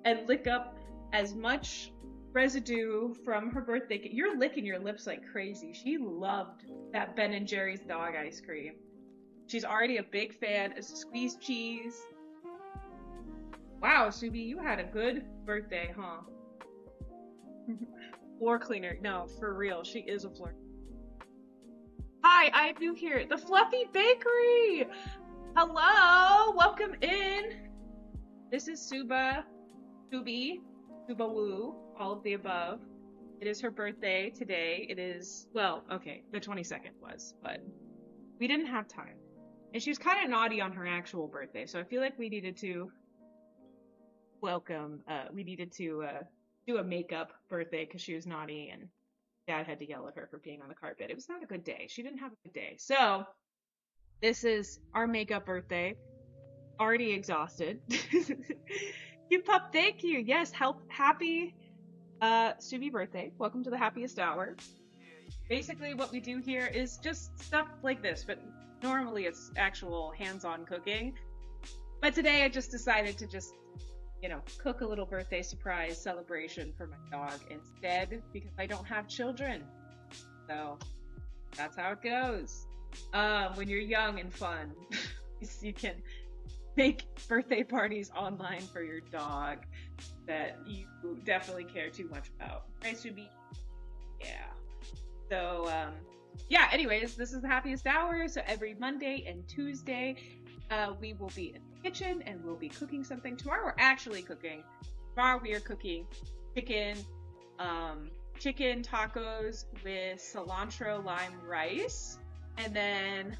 And lick up as much residue from her birthday cake. You're licking your lips like crazy. She loved that Ben & Jerry's dog ice cream. She's already a big fan of squeezed cheese. Wow, Subi, you had a good birthday, huh? Floor cleaner. No, for real, she is a floor. Hi, I'm new here. The Fluffy Bakery! Hello! Welcome in! This is Subawoo, all of the above. It is her birthday today. It is— well, okay, the 22nd was, but we didn't have time. And she was kind of naughty on her actual birthday, so I feel like we needed to do a makeup birthday because she was naughty and Dad had to yell at her for being on the carpet. It was not a good day. She didn't have a good day. So this is our makeup birthday. Already exhausted. You pup, thank you. Yes, happy Subi birthday. Welcome to the happiest hour. Basically what we do here is just stuff like this, but normally it's actual hands-on cooking. But today I just decided to just cook a little birthday surprise celebration for my dog instead because I don't have children. So that's how it goes. When you're young and fun, you can make birthday parties online for your dog that you definitely care too much about. Right, Subi? Yeah. So, yeah, anyways, this is the Happiest Hour. So every Monday and Tuesday, we will be in the kitchen and we'll be cooking something. Tomorrow we're actually cooking. Tomorrow we are cooking chicken tacos with cilantro lime rice. And then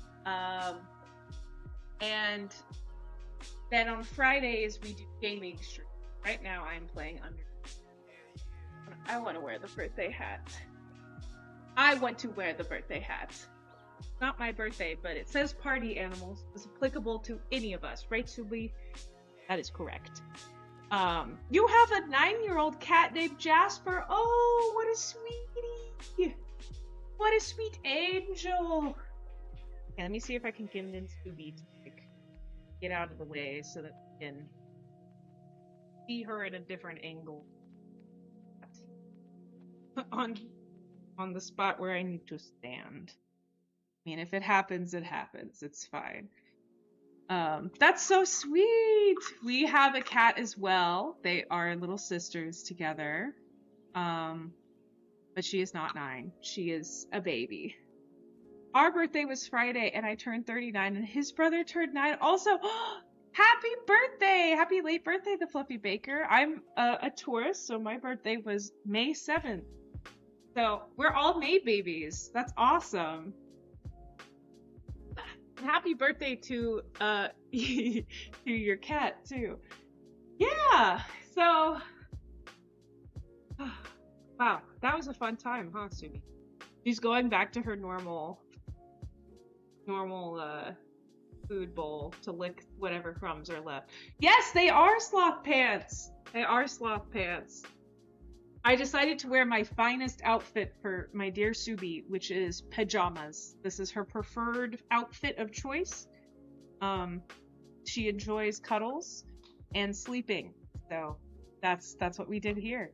on Fridays we do gaming stream. Right now I'm playing Under. I want to wear the birthday hat. I want to wear the birthday hat. It's not my birthday, but it says party animals. It's applicable to any of us, right, Subi? That is correct. You have a 9-year-old cat named Jasper. Oh, what a sweetie. What a sweet angel. Okay, let me see if I can convince Subi to get out of the way so that we can see her at a different angle. On the spot where I need to stand. I mean, if it happens, it happens. It's fine. That's so sweet! We have a cat as well. They are little sisters together. But she is not 9. She is a baby. Our birthday was Friday, and I turned 39, and his brother turned 9. Also, happy birthday! Happy late birthday, the Fluffy Baker. I'm a Taurus, so my birthday was May 7th. So, we're all May babies. That's awesome. Happy birthday to to your cat, too. Yeah, so... Wow, that was a fun time, huh, Sumi? She's going back to her normal food bowl to lick whatever crumbs are left. Yes, they are sloth pants! They are sloth pants. I decided to wear my finest outfit for my dear Subi, which is pajamas. This is her preferred outfit of choice. She enjoys cuddles and sleeping. So that's what we did here.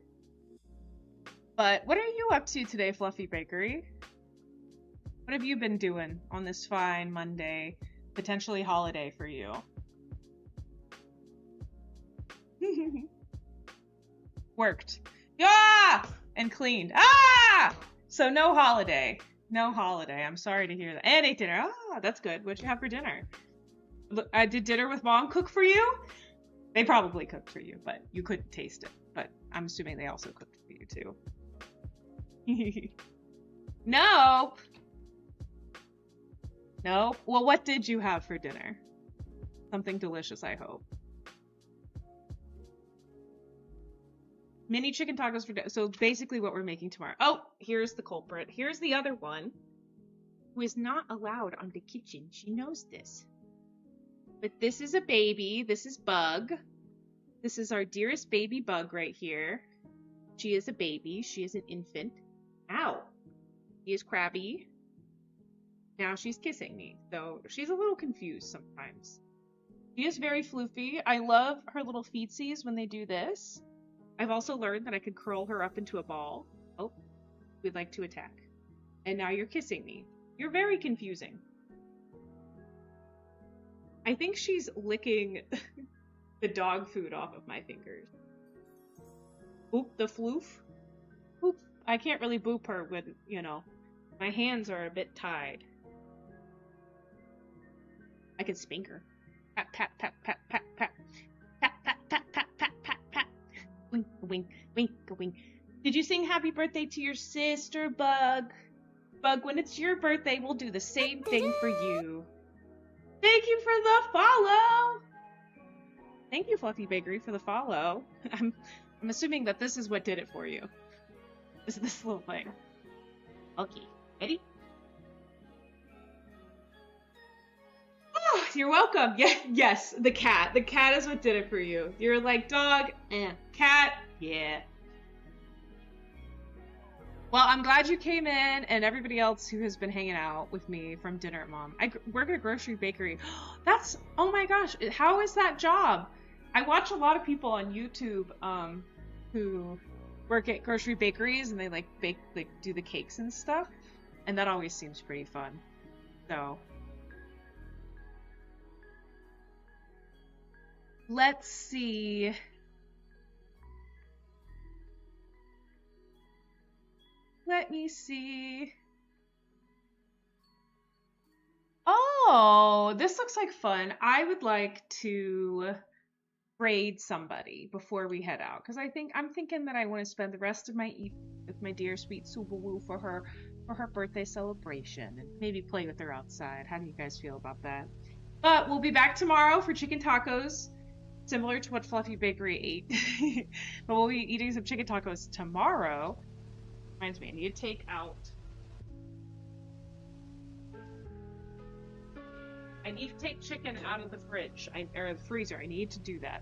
But what are you up to today, Fluffy Bakery? What have you been doing on this fine Monday, potentially holiday for you? Worked. Yeah! And cleaned. Ah! So no holiday. No holiday. I'm sorry to hear that. And ate dinner. Ah, that's good. What'd you have for dinner? I did dinner with Mom cook for you? They probably cooked for you, but you couldn't taste it. But I'm assuming they also cooked for you too. No! No? Well, what did you have for dinner? Something delicious, I hope. Mini chicken tacos for dinner. So basically what we're making tomorrow. Oh, here's the culprit. Here's the other one who is not allowed on the kitchen. She knows this. But this is a baby. This is Bug. This is our dearest baby Bug right here. She is a baby. She is an infant. Ow. She is crabby. Now she's kissing me. So she's a little confused sometimes. She is very floofy. I love her little feetsies when they do this. I've also learned that I could curl her up into a ball. Oh, we'd like to attack. And now you're kissing me. You're very confusing. I think she's licking the dog food off of my fingers. Boop the floof. Boop. I can't really boop her when, my hands are a bit tied. I can spank her. Pat, pat, pat, pat, pat, pat. Pat, pat, pat, pat, pat, pat, pat. Wink, wink, wink, wink. Did you sing happy birthday to your sister, Bug? Bug, when it's your birthday, we'll do the same thing for you. Thank you for the follow! Thank you, Fluffy Bakery, for the follow. I'm assuming that this is what did it for you. This little thing. Okay, ready? Oh, you're welcome. Yeah, yes, the cat. The cat is what did it for you. You're like, dog, cat, yeah. Well, I'm glad you came in, and everybody else who has been hanging out with me from dinner at Mom. I work at a grocery bakery. Oh my gosh, how is that job? I watch a lot of people on YouTube who work at grocery bakeries and they like do the cakes and stuff, and that always seems pretty fun. So let's see. Let me see. Oh, this looks like fun. I would like to raid somebody before we head out, because I'm thinking that I want to spend the rest of my evening with my dear sweet Subawoo for her birthday celebration, and maybe play with her outside. How do you guys feel about that? But we'll be back tomorrow for chicken tacos, similar to what Fluffy Bakery ate. But we'll be eating some chicken tacos tomorrow. Reminds me, I need to take out. I need to take chicken out of the fridge, or the freezer. I need to do that.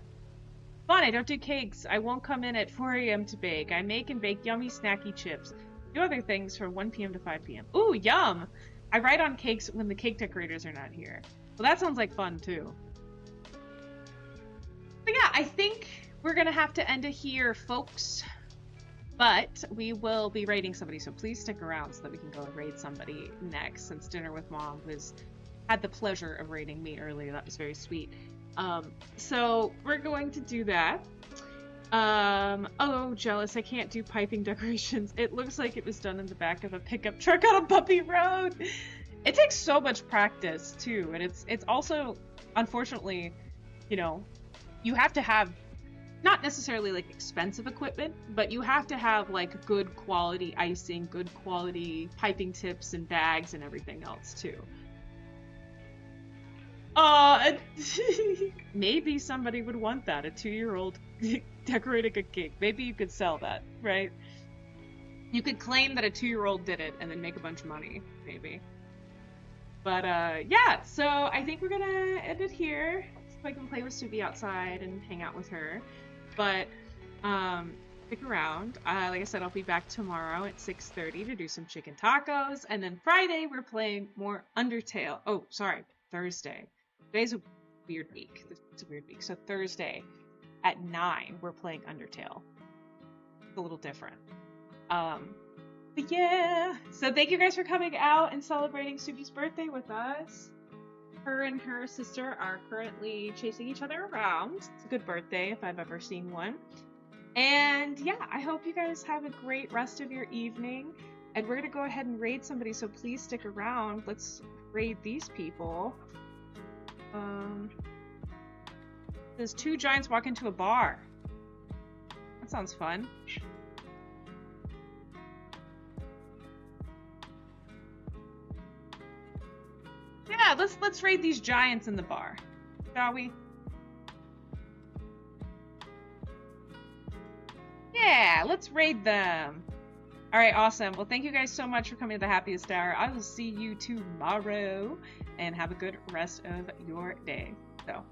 Fun, I don't do cakes. I won't come in at 4 a.m. to bake. I make and bake yummy snacky chips. Do other things from 1 p.m. to 5 p.m. Ooh, yum! I write on cakes when the cake decorators are not here. Well, that sounds like fun, too. But yeah, I think we're gonna have to end it here, folks. But we will be raiding somebody, so please stick around so that we can go and raid somebody next, since Dinner with Mom had the pleasure of raiding me earlier. That was very sweet. So we're going to do that. Oh, jealous. I can't do piping decorations. It looks like it was done in the back of a pickup truck on a bumpy road. It takes so much practice, too. And it's also, unfortunately, you know, you have to have not necessarily like expensive equipment, but you have to have like good quality icing, good quality piping tips and bags and everything else too. Maybe somebody would want that, a 2-year-old decorating a cake. Maybe you could sell that, right? You could claim that a 2-year-old did it and then make a bunch of money, maybe. But yeah, so I think we're gonna end it here so I can play with Subi outside and hang out with her. But stick around. Like I said, I'll be back tomorrow at 6:30 to do some chicken tacos, and then Friday we're playing more Undertale. Oh, sorry, Thursday. Today's a weird week. It's a weird week. So Thursday at 9 we're playing Undertale. It's a little different. But yeah. So thank you guys for coming out and celebrating Subi's birthday with us. Her and her sister are currently chasing each other around. It's a good birthday if I've ever seen one. And yeah, I hope you guys have a great rest of your evening. And we're going to go ahead and raid somebody, so please stick around. Let's raid these people. There's 2 giants walk into a bar. That sounds fun. Yeah, let's raid these giants in the bar, shall we? Yeah, let's raid them. All right, awesome. Well, thank you guys so much for coming to the Happiest Hour. I will see you tomorrow, and have a good rest of your day. So.